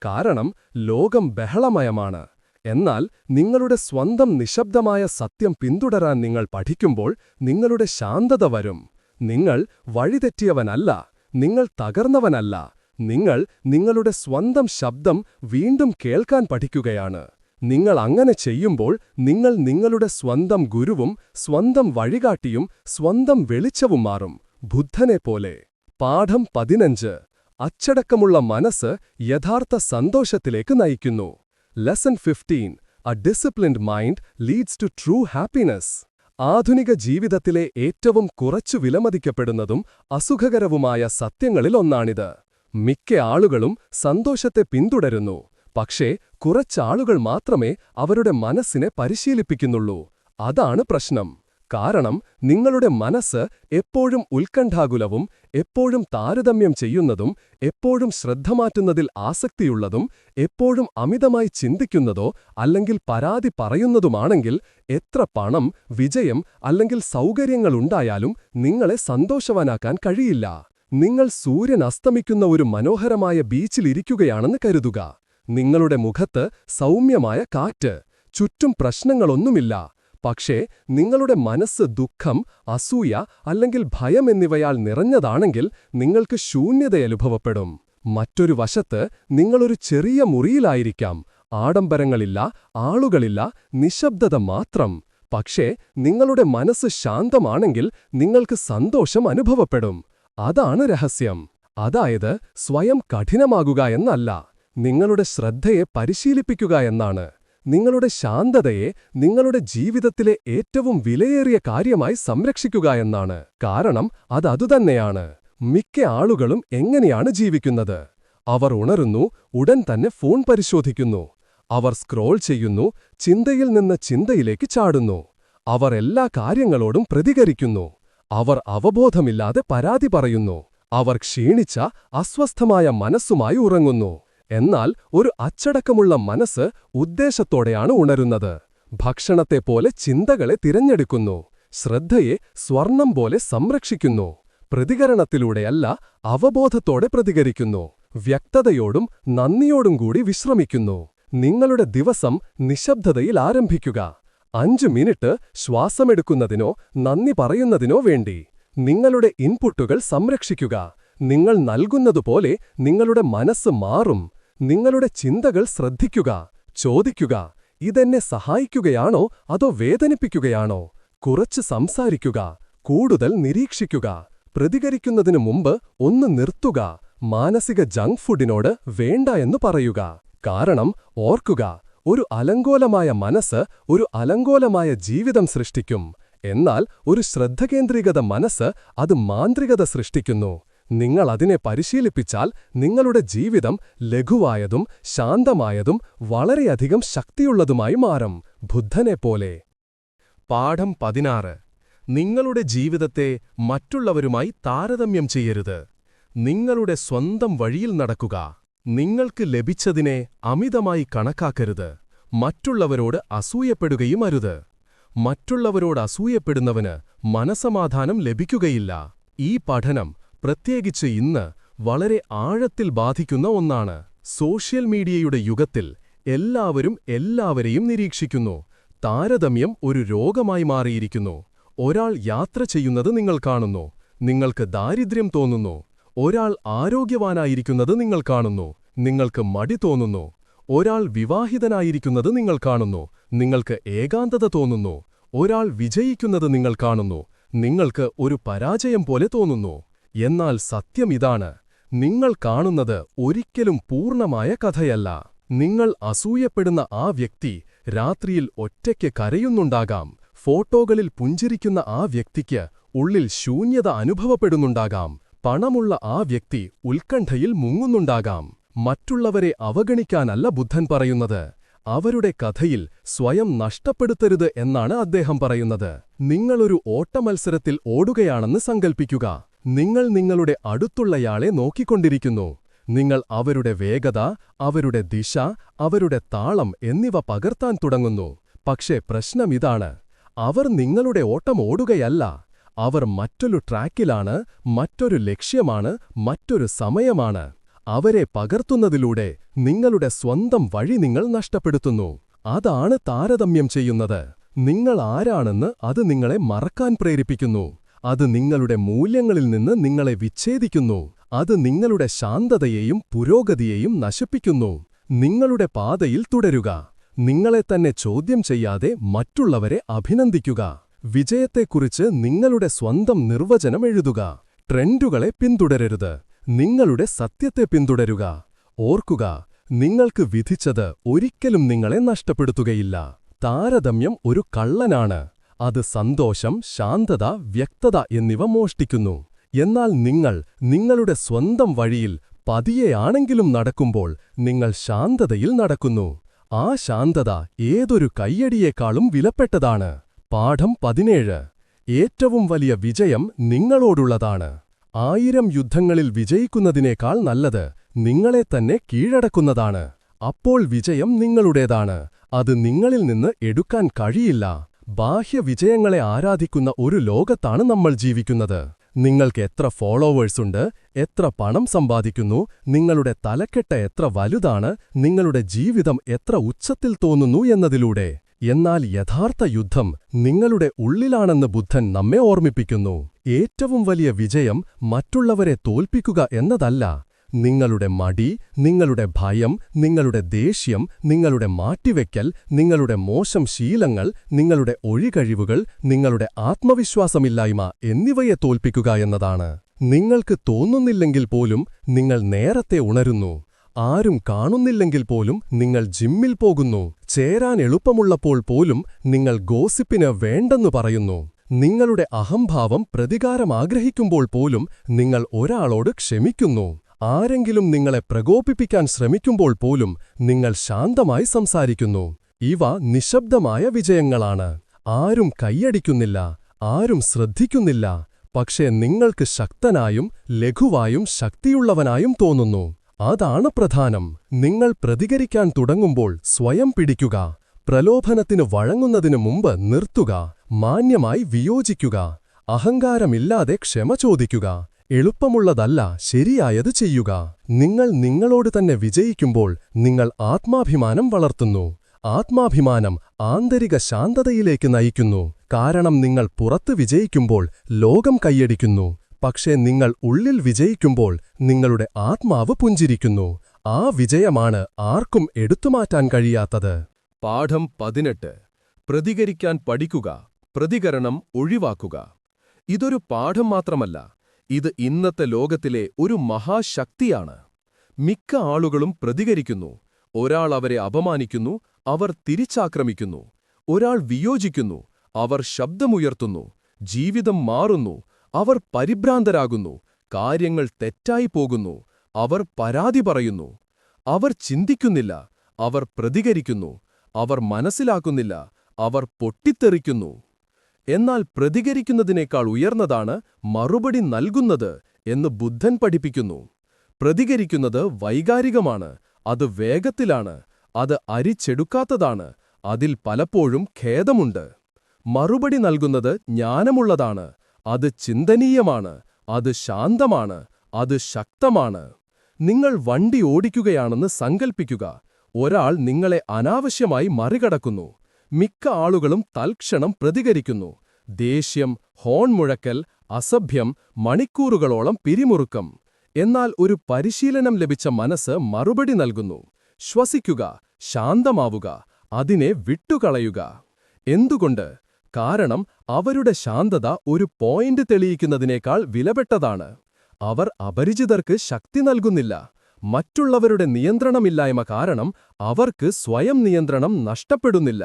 കാരണം ലോകം ബഹളമയമാണ്. എന്നാൽ നിങ്ങളുടെ സ്വന്തം നിശബ്ദമായ സത്യം പിന്തുടരാൻ നിങ്ങൾ പഠിക്കുമ്പോൾ നിങ്ങളുടെ ശാന്തത വരും. നിങ്ങൾ വഴിതെറ്റിയവനല്ല, നിങ്ങൾ തകർന്നവനല്ല. നിങ്ങൾ നിങ്ങളുടെ സ്വന്തം ശബ്ദം വീണ്ടും കേൾക്കാൻ പഠിക്കുകയാണ്. നിങ്ങൾ അങ്ങനെ ചെയ്യുമ്പോൾ നിങ്ങൾ നിങ്ങളുടെ സ്വന്തം ഗുരുവും സ്വന്തം വഴികാട്ടിയും സ്വന്തം വെളിച്ചവും മാറും, ബുദ്ധനെപ്പോലെ. പാഠം 15. അച്ചടക്കമുള്ള മനസ്സ് യഥാർത്ഥ സന്തോഷത്തിലേക്ക് നയിക്കുന്നു. Lesson 15. A disciplined mind leads to true happiness. ആധുനിക ജീവിതത്തിലെ ഏറ്റവും കുറച്ചു വിലമതിക്കപ്പെടുന്നതും അസുഖകരവുമായ സത്യങ്ങളിലൊന്നാണിത്. മിക്ക ആളുകളും സന്തോഷത്തെ പിന്തുടരുന്നു, പക്ഷേ കുറച്ചാളുകൾ മാത്രമേ അവരുടെ മനസ്സിനെ പരിശീലിപ്പിക്കുന്നുള്ളൂ. അതാണ് പ്രശ്നം. കാരണം നിങ്ങളുടെ മനസ്സ് എപ്പോഴും ഉത്കണ്ഠാകുലവും, എപ്പോഴും താരതമ്യം ചെയ്യുന്നതും, എപ്പോഴും ശ്രദ്ധ മാറ്റുന്നതിൽ ആസക്തിയുള്ളതും, എപ്പോഴും അമിതമായി ചിന്തിക്കുന്നതോ അല്ലെങ്കിൽ പരാതി പറയുന്നതുമാണെങ്കിൽ എത്ര പണം, വിജയം അല്ലെങ്കിൽ സൗകര്യങ്ങളുണ്ടായാലും നിങ്ങളെ സന്തോഷവാനാക്കാൻ കഴിയില്ല. നിങ്ങൾ സൂര്യൻ അസ്തമിക്കുന്ന ഒരു മനോഹരമായ ബീച്ചിലിരിക്കുകയാണെന്ന് കരുതുക. നിങ്ങളുടെ മുഖത്ത് സൗമ്യമായ കാറ്റ്, ചുറ്റും പ്രശ്നങ്ങളൊന്നുമില്ല. പക്ഷേ നിങ്ങളുടെ മനസ്സ് ദുഃഖം, അസൂയ അല്ലെങ്കിൽ ഭയം എന്നിവയാൽ നിറഞ്ഞതാണെങ്കിൽ നിങ്ങൾക്ക് ശൂന്യതയനുഭവപ്പെടും. മറ്റൊരു വശത്ത് നിങ്ങളൊരു ചെറിയ മുറിയിലായിരിക്കാം. ആഡംബരങ്ങളില്ല, ആളുകളില്ല, നിശബ്ദത മാത്രം. പക്ഷേ നിങ്ങളുടെ മനസ്സ് ശാന്തമാണെങ്കിൽ നിങ്ങൾക്ക് സന്തോഷം അനുഭവപ്പെടും. അതാണ് രഹസ്യം. അതായത് സ്വയം കഠിനമാകുക എന്നല്ല, നിങ്ങളുടെ ശ്രദ്ധയെ പരിശീലിപ്പിക്കുക എന്നാണ്. നിങ്ങളുടെ ശാന്തതയെ നിങ്ങളുടെ ജീവിതത്തിലെ ഏറ്റവും വിലയേറിയ കാര്യമായി സംരക്ഷിക്കുക എന്നാണ്. കാരണം അതുതന്നെയാണ്. മിക്ക ആളുകളും എങ്ങനെയാണ് ജീവിക്കുന്നത്? അവർ ഉണരുന്നു, ഉടൻ തന്നെ ഫോൺ പരിശോധിക്കുന്നു. അവർ സ്ക്രോൾ ചെയ്യുന്നു, ചിന്തയിൽ നിന്ന് ചിന്തയിലേക്ക് ചാടുന്നു. അവർ എല്ലാ കാര്യങ്ങളോടും പ്രതികരിക്കുന്നു. അവർ അവബോധമില്ലാതെ പരാതി പറയുന്നു. അവർ ക്ഷീണിച്ച അസ്വസ്ഥമായ മനസ്സുമായി ഉറങ്ങുന്നു. എന്നാൽ ഒരു അച്ചടക്കമുള്ള മനസ്സ് ഉദ്ദേശത്തോടെയാണ് ഉണരുന്നത്. ഭക്ഷണത്തെപ്പോലെ ചിന്തകളെ തിരഞ്ഞെടുക്കുന്നു. ശ്രദ്ധയെ സ്വർണം പോലെ സംരക്ഷിക്കുന്നു. പ്രതികരണത്തിലൂടെയല്ല, അവബോധത്തോടെ പ്രതികരിക്കുന്നു. വ്യക്തതയോടും നന്ദിയോടും കൂടി വിശ്രമിക്കുന്നു. നിങ്ങളുടെ ദിവസം നിശബ്ദതയിൽ ആരംഭിക്കുക. 5 മിനിറ്റ് ശ്വാസമെടുക്കുന്നതിനോ നന്ദി പറയുന്നതിനോ വേണ്ടി. നിങ്ങളുടെ ഇൻപുട്ടുകൾ സംരക്ഷിക്കുക. നിങ്ങൾ നൽകുന്നതുപോലെ നിങ്ങളുടെ മനസ്സ് മാറും. നിങ്ങളുടെ ചിന്തകൾ ശ്രദ്ധിക്കുക. ചോദിക്കുക, ഇതെന്നെ സഹായിക്കുകയാണോ അതോ വേദനിപ്പിക്കുകയാണോ? കുറച്ച് സംസാരിക്കുക. കൂടുതൽ നിരീക്ഷിക്കുക. പ്രതികരിക്കുന്നതിനു മുമ്പ് ഒന്ന് നിർത്തുക. മാനസിക ജങ്ക് ഫുഡിനോട് വേണ്ട എന്ന് പറയുക. കാരണം ഓർക്കുക, ഒരു അലങ്കോലമായ മനസ്സ് ഒരു അലങ്കോലമായ ജീവിതം സൃഷ്ടിക്കും. എന്നാൽ ഒരു ശ്രദ്ധകേന്ദ്രീകൃത മനസ്സ് അത് മാന്ത്രികത സൃഷ്ടിക്കുന്നു. നിങ്ങൾ അതിനെ പരിശീലിപ്പിച്ചാൽ നിങ്ങളുടെ ജീവിതം ലഘുവായതും ശാന്തമായതും വളരെയധികം ശക്തിയുള്ളതുമായി മാറും. ബുദ്ധനെപ്പോലെ. പാഠം 16. നിങ്ങളുടെ ജീവിതത്തെ മറ്റുള്ളവരുമായി താരതമ്യം ചെയ്യരുത്. നിങ്ങളുടെ സ്വന്തം വഴിയിൽ നടക്കുക. നിങ്ങൾക്ക് ലഭിച്ചതിനെ അമിതമായി കണക്കാക്കരുത്. മറ്റുള്ളവരോട് അസൂയപ്പെടുകയും അരുത്. മറ്റുള്ളവരോട് അസൂയപ്പെടുന്നവന് മനസമാധാനം ലഭിക്കുകയില്ല. ഈ പഠനം, പ്രത്യേകിച്ച് ഇന്ന്, വളരെ ആഴത്തിൽ ബാധിക്കുന്ന ഒന്നാണ്. സോഷ്യൽ മീഡിയയുടെ യുഗത്തിൽ എല്ലാവരും എല്ലാവരെയും നിരീക്ഷിക്കുന്നു. താരതമ്യം ഒരു രോഗമായി മാറിയിരിക്കുന്നു. ഒരാൾ യാത്ര ചെയ്യുന്നത് നിങ്ങൾ കാണുന്നു. നിങ്ങൾക്ക് ദാരിദ്ര്യം തോന്നുന്നു. ഒരാൾ ആരോഗ്യവാനായിരിക്കുന്നത് നിങ്ങൾ കാണുന്നു. നിങ്ങൾക്ക് മടി തോന്നുന്നു. ഒരാൾ വിവാഹിതനായിരിക്കുന്നത് നിങ്ങൾ കാണുന്നു. നിങ്ങൾക്ക് ഏകാന്തത തോന്നുന്നു. ഒരാൾ വിജയിക്കുന്നത് നിങ്ങൾ കാണുന്നു. നിങ്ങൾക്ക് ഒരു പരാജയം പോലെ തോന്നുന്നു. എന്നാൽ സത്യം ഇതാണ്: നിങ്ങൾ കാണുന്നത് ഒരിക്കലും പൂർണ്ണമായ കഥയല്ല. നിങ്ങൾ അസൂയപ്പെടുന്ന ആ വ്യക്തി രാത്രിയിൽ ഒറ്റയ്ക്ക് കരയുന്നുണ്ടാകാം. ഫോട്ടോകളിൽ പുഞ്ചിരിക്കുന്ന ആ വ്യക്തിക്ക് ഉള്ളിൽ ശൂന്യത അനുഭവപ്പെടുന്നുണ്ടാകാം. പണമുള്ള ആ വ്യക്തി ഉത്കണ്ഠയിൽ മുങ്ങുന്നുണ്ടാകാം. മറ്റുള്ളവരെ അവഗണിക്കാനല്ല ബുദ്ധൻ പറയുന്നത്. അവരുടെ കഥയിൽ സ്വയം നഷ്ടപ്പെടുത്തരുത് എന്നാണ് അദ്ദേഹം പറയുന്നത്. നിങ്ങളൊരു ഓട്ടമത്സരത്തിൽ ഓടുകയാണെന്ന് സങ്കൽപ്പിക്കുക. നിങ്ങൾ നിങ്ങളുടെ അടുത്തുള്ളയാളെ നോക്കിക്കൊണ്ടിരിക്കുന്നു. നിങ്ങൾ അവരുടെ വേഗത, അവരുടെ ദിശ, അവരുടെ താളം എന്നിവ പകർത്താൻ തുടങ്ങുന്നു. പക്ഷേ പ്രശ്നമിതാണ്: അവർ നിങ്ങളുടെ ഓട്ടം ഓടുകയല്ല. അവർ മറ്റൊരു ട്രാക്കിലാണ്, മറ്റൊരു ലക്ഷ്യമാണ്, മറ്റൊരു സമയമാണ്. അവരെ പകർത്തുന്നതിലൂടെ നിങ്ങളുടെ സ്വന്തം വഴി നിങ്ങൾ നഷ്ടപ്പെടുത്തുന്നു. അതാണ് താരതമ്യം ചെയ്യുന്നത്. നിങ്ങൾ ആരാണെന്ന് അത് നിങ്ങളെ മറക്കാൻ പ്രേരിപ്പിക്കുന്നു. അത് നിങ്ങളുടെ മൂല്യങ്ങളിൽ നിന്ന് നിങ്ങളെ വിച്ഛേദിക്കുന്നു. അത് നിങ്ങളുടെ ശാന്തതയെയും പുരോഗതിയെയും നശിപ്പിക്കുന്നു. നിങ്ങളുടെ പാതയിൽ തുടരുക. നിങ്ങളെ തന്നെ ചോദ്യം ചെയ്യാതെ മറ്റുള്ളവരെ അഭിനന്ദിക്കുക. വിജയത്തെക്കുറിച്ച് നിങ്ങളുടെ സ്വന്തം നിർവചനം എഴുതുക. ട്രെൻഡുകളെ പിന്തുടരരുത്. നിങ്ങളുടെ സത്യത്തെ പിന്തുടരുക. ഓർക്കുക, നിങ്ങൾക്ക് വിധിച്ചത് ഒരിക്കലും നിങ്ങളെ നഷ്ടപ്പെടുത്തുകയില്ല. താരതമ്യം ഒരു കള്ളനാണ്. അത് സന്തോഷം, ശാന്തത, വ്യക്തത എന്നിവ മോഷ്ടിക്കുന്നു. എന്നാൽ നിങ്ങൾ നിങ്ങളുടെ സ്വന്തം വഴിയിൽ പതിയെയാണെങ്കിലും നടക്കുമ്പോൾ നിങ്ങൾ ശാന്തതയിൽ നടക്കുന്നു. ആ ശാന്തത ഏതൊരു കയ്യടിയേക്കാളും വിലപ്പെട്ടതാണ്. പാഠം 17. ഏറ്റവും വലിയ വിജയം നിങ്ങളോടുള്ളതാണ്. 1000 യുദ്ധങ്ങളിൽ വിജയിക്കുന്നതിനേക്കാൾ നല്ലത് നിങ്ങളെ തന്നെ കീഴടക്കുന്നതാണ്. അപ്പോൾ വിജയം നിങ്ങളുടേതാണ്. അത് നിങ്ങളിൽ നിന്ന് എടുക്കാൻ കഴിയില്ല. ബാഹ്യ വിജയങ്ങളെ ആരാധിക്കുന്ന ഒരു ലോകത്താണ് നമ്മൾ ജീവിക്കുന്നത്. നിങ്ങൾക്ക് എത്ര ഫോളോവേഴ്സുണ്ട്, എത്ര പണം സമ്പാദിക്കുന്നു, നിങ്ങളുടെ തലക്കെട്ട് എത്ര വലുതാണ്, നിങ്ങളുടെ ജീവിതം എത്ര ഉച്ചത്തിൽ തോന്നുന്നു എന്നതിലൂടെ. എന്നാൽ യഥാർത്ഥ യുദ്ധം നിങ്ങളുടെ ഉള്ളിലാണെന്ന് ബുദ്ധൻ നമ്മെ ഓർമ്മിപ്പിക്കുന്നു. ഏറ്റവും വലിയ വിജയം മറ്റുള്ളവരെ തോൽപ്പിക്കുക എന്നതല്ല. നിങ്ങളുടെ മടി, നിങ്ങളുടെ ഭയം, നിങ്ങളുടെ ദേഷ്യം, നിങ്ങളുടെ മാറ്റിവെക്കൽ, നിങ്ങളുടെ മോശം ശീലങ്ങൾ, നിങ്ങളുടെ ഒഴികഴിവുകൾ, നിങ്ങളുടെ ആത്മവിശ്വാസമില്ലായ്മ എന്നിവയെ തോൽപ്പിക്കുക എന്നതാണ്. നിങ്ങൾക്ക് തോന്നുന്നില്ലെങ്കിൽ പോലും നിങ്ങൾ നേരത്തെ ഉണരുന്നു. ആരും കാണുന്നില്ലെങ്കിൽ പോലും നിങ്ങൾ ജിമ്മിൽ പോകുന്നു. ചേരാൻ എളുപ്പമുള്ളപ്പോൾ പോലും നിങ്ങൾ ഗോസിപ്പിന് വേണ്ടെന്നു പറയുന്നു. നിങ്ങളുടെ അഹംഭാവം പ്രതികാരം ആഗ്രഹിക്കുമ്പോൾ പോലും നിങ്ങൾ ഒരാളോട് ക്ഷമിക്കുന്നു. ആരെങ്കിലും നിങ്ങളെ പ്രകോപിപ്പിക്കാൻ ശ്രമിക്കുമ്പോൾ പോലും നിങ്ങൾ ശാന്തമായി സംസാരിക്കുന്നു. ഇവ നിശബ്ദമായ വിജയങ്ങളാണ്. ആരും കൈയടിക്കുന്നില്ല, ആരും ശ്രദ്ധിക്കുന്നില്ല. പക്ഷേ നിങ്ങൾക്ക് ശക്തനായും ലഘുവായും ശക്തിയുള്ളവനായും തോന്നുന്നു. അതാണ് പ്രധാനം. നിങ്ങൾ പ്രതികരിക്കാൻ തുടങ്ങുമ്പോൾ സ്വയം പിടിക്കുക. പ്രലോഭനത്തിന് വഴങ്ങുന്നതിനു മുമ്പ് നിർത്തുക. മാന്യമായി വിയോജിക്കുക. അഹങ്കാരമില്ലാതെ ക്ഷമ ചോദിക്കുക. എളുപ്പമുള്ളതല്ല, ശരിയായത് ചെയ്യുക. നിങ്ങൾ നിങ്ങളോട് തന്നെ വിജയിക്കുമ്പോൾ നിങ്ങൾ ആത്മാഭിമാനം വളർത്തുന്നു. ആത്മാഭിമാനം ആന്തരിക ശാന്തതയിലേക്ക് നയിക്കുന്നു. കാരണം നിങ്ങൾ പുറത്ത് വിജയിക്കുമ്പോൾ ലോകം കൈയടിക്കുന്നു. പക്ഷേ നിങ്ങൾ ഉള്ളിൽ വിജയിക്കുമ്പോൾ നിങ്ങളുടെ ആത്മാവ് പുഞ്ചിരിക്കുന്നു. ആ വിജയമാണ് ആർക്കും എടുത്തുമാറ്റാൻ കഴിയാത്തത്. പാഠം 18. പ്രതികരിക്കാൻ പഠിക്കുക, പ്രതികരണം ഒഴിവാക്കുക. ഇതൊരു പാഠം മാത്രമല്ല, ഇത് ഇന്നത്തെ ലോകത്തിലെ ഒരു മഹാശക്തിയാണ്. മിക്ക ആളുകളും പ്രതികരിക്കുന്നു. ഒരാൾ അവരെ അപമാനിക്കുന്നു, അവർ തിരിച്ചാക്രമിക്കുന്നു. ഒരാൾ വിയോജിക്കുന്നു, അവർ ശബ്ദമുയർത്തുന്നു. ജീവിതം മാറുന്നു, അവർ പരിഭ്രാന്തരാകുന്നു. കാര്യങ്ങൾ തെറ്റായി പോകുന്നു, അവർ പരാതി പറയുന്നു. അവർ ചിന്തിക്കുന്നില്ല, അവർ പ്രതികരിക്കുന്നു. അവർ മനസ്സിലാക്കുന്നില്ല, അവർ പൊട്ടിത്തെറിക്കുന്നു. എന്നാൽ പ്രതികരിക്കുന്നതിനേക്കാൾ ഉയർന്നതാണ് മറുപടി നൽകുന്നത് എന്ന് ബുദ്ധൻ പഠിപ്പിക്കുന്നു. പ്രതികരിക്കുന്നത് വൈകാരികമാണ്, അത് വേഗത്തിലാണ്, അത് അരിച്ചെടുക്കാത്തതാണ്, അതിൽ പലപ്പോഴും ഖേദമുണ്ട്. മറുപടി നൽകുന്നത് ജ്ഞാനമുള്ളതാണ്, അത് ചിന്തനീയമാണ്, അത് ശാന്തമാണ്, അത് ശക്തമാണ്. നിങ്ങൾ വണ്ടി ഓടിക്കുകയാണെന്ന് സങ്കൽപ്പിക്കുക. ഒരാൾ നിങ്ങളെ അനാവശ്യമായി മറികടക്കുന്നു. മിക്ക ആളുകളും തൽക്ഷണം പ്രതികരിക്കുന്നു. ദേഷ്യം, ഹോൺ മുഴക്കൽ, അസഭ്യം, മണിക്കൂറുകളോളം പിരിമുറുക്കം. എന്നാൽ ഒരു പരിശീലനം ലഭിച്ച മനസ്സ് മറുപടി നൽകുന്നു. ശ്വസിക്കുക, ശാന്തമാവുക, അതിനെ വിട്ടുകളയുക. എന്തുകൊണ്ട്? കാരണം അവരുടെ ശാന്തത ഒരു പോയിന്റ് തെളിയിക്കുന്നതിനേക്കാൾ വിലപ്പെട്ടതാണ്. അവർ അപരിചിതർക്ക് ശക്തി നൽകുന്നില്ല. മറ്റുള്ളവരുടെ നിയന്ത്രണമില്ലായ്മ കാരണം അവർക്ക് സ്വയം നിയന്ത്രണം നഷ്ടപ്പെടുന്നില്ല.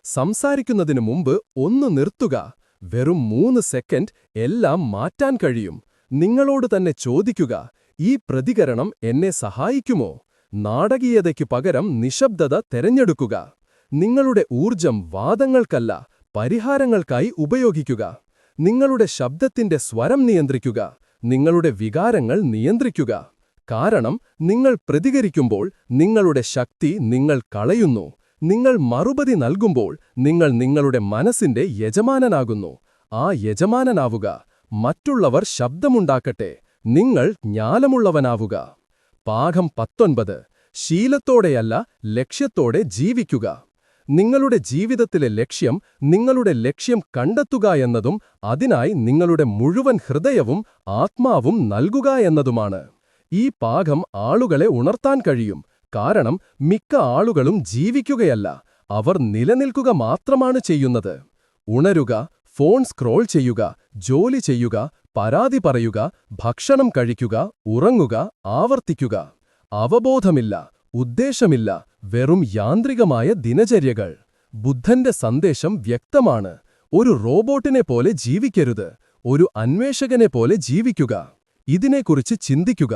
സംസാരിക്കുന്നതിനു മുമ്പ് ഒന്ന് നിർത്തുക. വെറും 3 സെക്കൻഡ് എല്ലാം മാറ്റാൻ കഴിയും. നിങ്ങളോട് തന്നെ ചോദിക്കുക, ഈ പ്രതികരണം എന്നെ സഹായിക്കുമോ? നാടകീയതയ്ക്കു പകരം നിശബ്ദത തെരഞ്ഞെടുക്കുക. നിങ്ങളുടെ ഊർജം വാദങ്ങൾക്കല്ല, പരിഹാരങ്ങൾക്കായി ഉപയോഗിക്കുക. നിങ്ങളുടെ ശബ്ദത്തിന്റെ സ്വരം നിയന്ത്രിക്കുക. നിങ്ങളുടെ വികാരങ്ങൾ നിയന്ത്രിക്കുക. കാരണം നിങ്ങൾ പ്രതികരിക്കുമ്പോൾ നിങ്ങളുടെ ശക്തി നിങ്ങൾ കളയുന്നു. നിങ്ങൾ മറുപടി നൽകുമ്പോൾ നിങ്ങൾ നിങ്ങളുടെ മനസ്സിന്റെ യജമാനനാകുന്നു. ആ യജമാനനാവുക. മറ്റുള്ളവർ ശബ്ദമുണ്ടാക്കട്ടെ, നിങ്ങൾ ജ്ഞാനമുള്ളവനാവുക. പാഠം 19. ശീലത്തോടെയല്ല, ലക്ഷ്യത്തോടെ ജീവിക്കുക. നിങ്ങളുടെ ജീവിതത്തിലെ ലക്ഷ്യം നിങ്ങളുടെ ലക്ഷ്യം കണ്ടെത്തുക എന്നതും അതിനായി നിങ്ങളുടെ മുഴുവൻ ഹൃദയവും ആത്മാവും നൽകുക എന്നതുമാണ്. ഈ പാഠം ആളുകളെ ഉണർത്താൻ കഴിയും. കാരണം മിക്ക ആളുകളും ജീവിക്കുകയല്ല, അവർ നിലനിൽക്കുക മാത്രമാണ് ചെയ്യുന്നത്. ഉണരുക, ഫോൺ സ്ക്രോൾ ചെയ്യുക, ജോലി ചെയ്യുക, പരാതി പറയുക, ഭക്ഷണം കഴിക്കുക, ഉറങ്ങുക, ആവർത്തിക്കുക. അവബോധമില്ല, ഉദ്ദേശമില്ല, വെറും യാന്ത്രികമായ ദിനചര്യകൾ. ബുദ്ധന്റെ സന്ദേശം വ്യക്തമാണ്. ഒരു റോബോട്ടിനെ പോലെ ജീവിക്കരുത്, ഒരു അന്വേഷകനെ പോലെ ജീവിക്കുക. ഇതിനെക്കുറിച്ച് ചിന്തിക്കുക.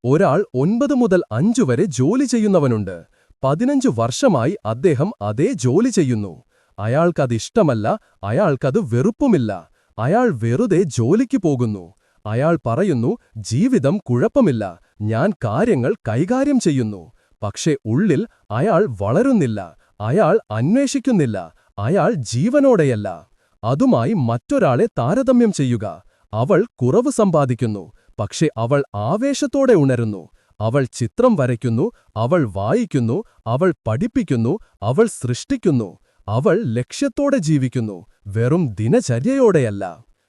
ഒരാൾ 9 മുതൽ 5 വരെ ജോലി ചെയ്യുന്നവനുണ്ട്. 15 വർഷമായി അദ്ദേഹം അതേ ജോലി ചെയ്യുന്നു. അയാൾക്കതിഷ്ടമല്ല, അയാൾക്കത് വെറുപ്പുമില്ല. അയാൾ വെറുതെ ജോലിക്ക് പോകുന്നു. അയാൾ പറയുന്നു, ജീവിതം കുഴപ്പമില്ല, ഞാൻ കാര്യങ്ങൾ കൈകാര്യം ചെയ്യുന്നു. പക്ഷേ ഉള്ളിൽ അയാൾ വളരുന്നില്ല, അയാൾ അന്വേഷിക്കുന്നില്ല, അയാൾ ജീവനോടെയല്ല. അതുമായി മറ്റൊരാളെ താരതമ്യം ചെയ്യുക. അവൾ കുറവ് സമ്പാദിക്കുന്നു, പക്ഷേ അവൾ ആവേശത്തോടെ ഉണരുന്നു. അവൾ ചിത്രം വരയ്ക്കുന്നു, അവൾ വായിക്കുന്നു, അവൾ പഠിപ്പിക്കുന്നു, അവൾ സൃഷ്ടിക്കുന്നു. അവൾ ലക്ഷ്യത്തോടെ ജീവിക്കുന്നു, വെറും ദിനചര്യയോടെയല്ല.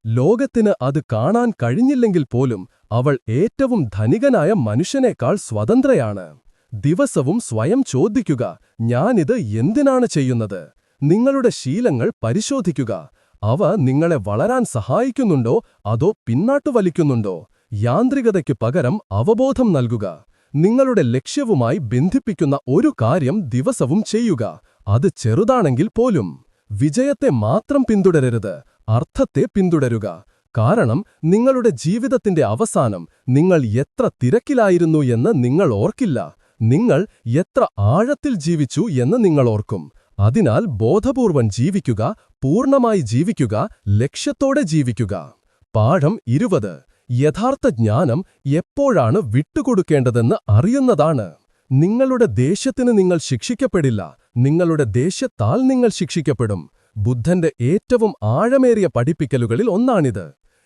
ലോകത്തിന് അത് കാണാൻ കഴിഞ്ഞില്ലെങ്കിൽ പോലും അവൾ ഏറ്റവും ധനികനായ മനുഷ്യനേക്കാൾ സ്വതന്ത്രയാണ്. ദിവസവും സ്വയം ചോദിക്കുക, ഞാനിത് എന്തിനാണ് ചെയ്യുന്നത്? നിങ്ങളുടെ ശീലങ്ങൾ പരിശോധിക്കുക. അവ നിങ്ങളെ വളരാൻ സഹായിക്കുന്നുണ്ടോ അതോ പിന്നാട്ടു വലിക്കുന്നുണ്ടോ? യാന്ത്രികതയ്ക്ക് പകരം അവബോധം നൽകുക. നിങ്ങളുടെ ലക്ഷ്യവുമായി ബന്ധിപ്പിക്കുന്ന ഒരു കാര്യം ദിവസവും ചെയ്യുക. അത് ചെറുതാണെങ്കിൽ പോലും. വിജയത്തെ മാത്രം പിന്തുടരരുത്, അർത്ഥത്തെ പിന്തുടരുക. കാരണം നിങ്ങളുടെ ജീവിതത്തിന്റെ അവസാനം നിങ്ങൾ എത്ര തിരക്കിലായിരുന്നു എന്ന് നിങ്ങൾ ഓർക്കില്ല, നിങ്ങൾ എത്ര ആഴത്തിൽ ജീവിച്ചു എന്ന് നിങ്ങൾ ഓർക്കും. അതിനാൽ ബോധപൂർവം ജീവിക്കുക, പൂർണ്ണമായി ജീവിക്കുക, ലക്ഷ്യത്തോടെ ജീവിക്കുക. പാഠം 20. യഥാർത്ഥ ജ്ഞാനം എപ്പോഴാണ് വിട്ടുകൊടുക്കേണ്ടതെന്ന് അറിയുന്നതാണ്. നിങ്ങളുടെ ദേഷ്യത്തിന് നിങ്ങൾ ശിക്ഷിക്കപ്പെടില്ല, നിങ്ങളുടെ ദേഷ്യത്താൽ നിങ്ങൾ ശിക്ഷിക്കപ്പെടും. ബുദ്ധന്റെ ഏറ്റവും ആഴമേറിയ പഠിപ്പിക്കലുകളിൽ ഒന്നാണിത്.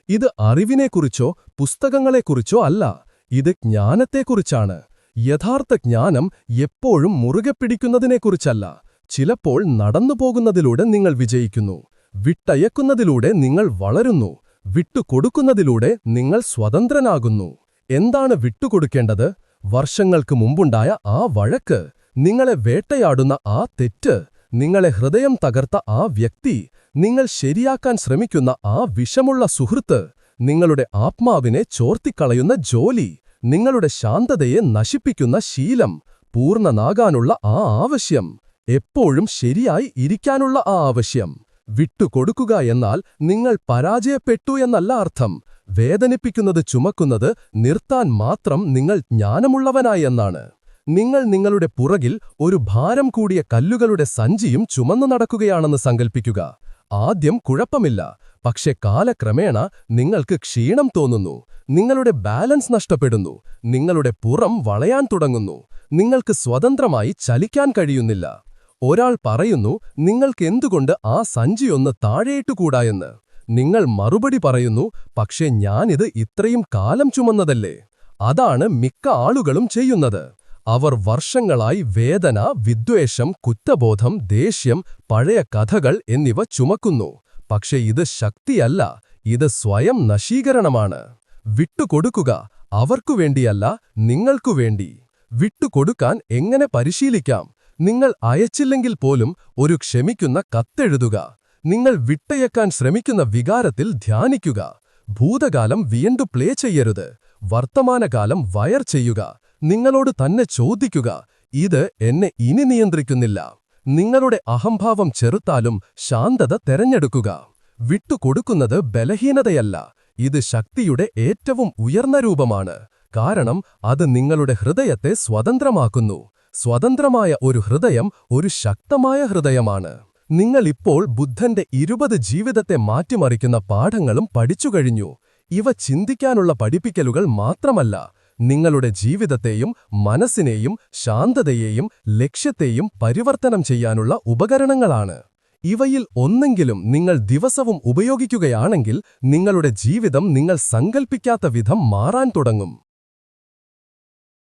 ഇത് അറിവിനെക്കുറിച്ചോ പുസ്തകങ്ങളെക്കുറിച്ചോ അല്ല, ഇത് ജ്ഞാനത്തെക്കുറിച്ചാണ്. യഥാർത്ഥ ജ്ഞാനം എപ്പോഴും മുറുകെ പിടിക്കുന്നതിനെക്കുറിച്ചല്ല. ചിലപ്പോൾ നടന്നുപോകുന്നതിലൂടെ നിങ്ങൾ വിജയിക്കുന്നു, വിട്ടയക്കുന്നതിലൂടെ നിങ്ങൾ വളരുന്നു, വിട്ടുകൊടുക്കുന്നതിലൂടെ നിങ്ങൾ സ്വതന്ത്രനാകുന്നു. എന്താണ് വിട്ടുകൊടുക്കേണ്ടത്? വർഷങ്ങൾക്ക് മുമ്പുണ്ടായ ആ വഴക്ക്, നിങ്ങളെ വേട്ടയാടുന്ന ആ തെറ്റ്, നിങ്ങളെ ഹൃദയം തകർത്ത ആ വ്യക്തി, നിങ്ങൾ ശരിയാക്കാൻ ശ്രമിക്കുന്ന ആ വിഷമുള്ള സുഹൃത്ത്, നിങ്ങളുടെ ആത്മാവിനെ ചോർത്തിക്കളയുന്ന ജോലി, നിങ്ങളുടെ ശാന്തതയെ നശിപ്പിക്കുന്ന ശീലം, പൂർണ്ണനാകാനുള്ള ആ ആവശ്യം, എപ്പോഴും ശരിയായി ഇരിക്കാനുള്ള ആ ആവശ്യം. വിട്ടുകൊടുക്കുക എന്നാൽ നിങ്ങൾ പരാജയപ്പെട്ടു എന്നല്ല അർത്ഥം. വേദനിപ്പിക്കുന്നത് ചുമക്കുന്നത് നിർത്താൻ മാത്രം നിങ്ങൾ ജ്ഞാനമുള്ളവനായി എന്നാണ്. നിങ്ങൾ നിങ്ങളുടെ പുറകിൽ ഒരു ഭാരം കൂടിയ കല്ലുകളുടെ സഞ്ചിയും ചുമന്നു നടക്കുകയാണെന്ന് സങ്കൽപ്പിക്കുക. ആദ്യം കുഴപ്പമില്ല, പക്ഷെ കാലക്രമേണ നിങ്ങൾക്ക് ക്ഷീണം തോന്നുന്നു, നിങ്ങളുടെ ബാലൻസ് നഷ്ടപ്പെടുന്നു, നിങ്ങളുടെ പുറം വളയാൻ തുടങ്ങുന്നു, നിങ്ങൾക്ക് സ്വതന്ത്രമായി ചലിക്കാൻ കഴിയുന്നില്ല. ഒരാൾ പറയുന്നു, നിങ്ങൾക്കെന്തുകൊണ്ട് ആ സഞ്ചിയൊന്ന് താഴെയിട്ടുകൂടായെന്ന്. നിങ്ങൾ മറുപടി പറയുന്നു, പക്ഷേ ഞാനിത് ഇത്രയും കാലം ചുമന്നതല്ലേ. അതാണ് മിക്ക ആളുകളും ചെയ്യുന്നത്. അവർ വർഷങ്ങളായി വേദന, വിദ്വേഷം, കുറ്റബോധം, ദേഷ്യം, പഴയ കഥകൾ എന്നിവ ചുമക്കുന്നു. പക്ഷെ ഇത് ശക്തിയല്ല, ഇത് സ്വയം നശീകരണമാണ്. വിട്ടുകൊടുക്കുക അവർക്കുവേണ്ടിയല്ല, നിങ്ങൾക്കുവേണ്ടി. വിട്ടുകൊടുക്കാൻ എങ്ങനെ പരിശീലിക്കാം? നിങ്ങൾ അയച്ചില്ലെങ്കിൽ പോലും ഒരു ക്ഷമിക്കുന്ന കത്തെഴുതുക. നിങ്ങൾ വിട്ടയക്കാൻ ശ്രമിക്കുന്ന വികാരത്തിൽ ധ്യാനിക്കുക. ഭൂതകാലം വീണ്ടും പ്ലേ ചെയ്യരുത്. വർത്തമാനകാലം വയർ ചെയ്യുക. നിങ്ങളോട് തന്നെ ചോദിക്കുക, ഇത് എന്നെ ഇനി നിയന്ത്രിക്കുന്നില്ല. നിങ്ങളുടെ അഹംഭാവം ചെറുത്താലും ശാന്തത തെരഞ്ഞെടുക്കുക. വിട്ടുകൊടുക്കുന്നത് ബലഹീനതയല്ല, ഇത് ശക്തിയുടെ ഏറ്റവും ഉയർന്ന രൂപമാണ്. കാരണം അത് നിങ്ങളുടെ ഹൃദയത്തെ സ്വതന്ത്രമാക്കുന്നു. സ്വതന്ത്രമായ ഒരു ഹൃദയം ഒരു ശക്തമായ ഹൃദയമാണ്. നിങ്ങൾ ഇപ്പോൾ ബുദ്ധന്റെ 20 ജീവിതത്തെ മാറ്റിമറിക്കുന്ന പാഠങ്ങളും പഠിച്ചുകഴിഞ്ഞു. ഇവ ചിന്തിക്കാനുള്ള പഠിപ്പിക്കലുകൾ മാത്രമല്ല, നിങ്ങളുടെ ജീവിതത്തെയും മനസ്സിനെയും ശാന്തതയെയും ലക്ഷ്യത്തെയും പരിവർത്തനം ചെയ്യാനുള്ള ഉപകരണങ്ങളാണ്. ഇവയിൽ ഒന്നെങ്കിലും നിങ്ങൾ ദിവസവും ഉപയോഗിക്കുകയാണെങ്കിൽ നിങ്ങളുടെ ജീവിതം നിങ്ങൾ സങ്കൽപ്പിക്കാത്ത വിധം മാറാൻ തുടങ്ങും.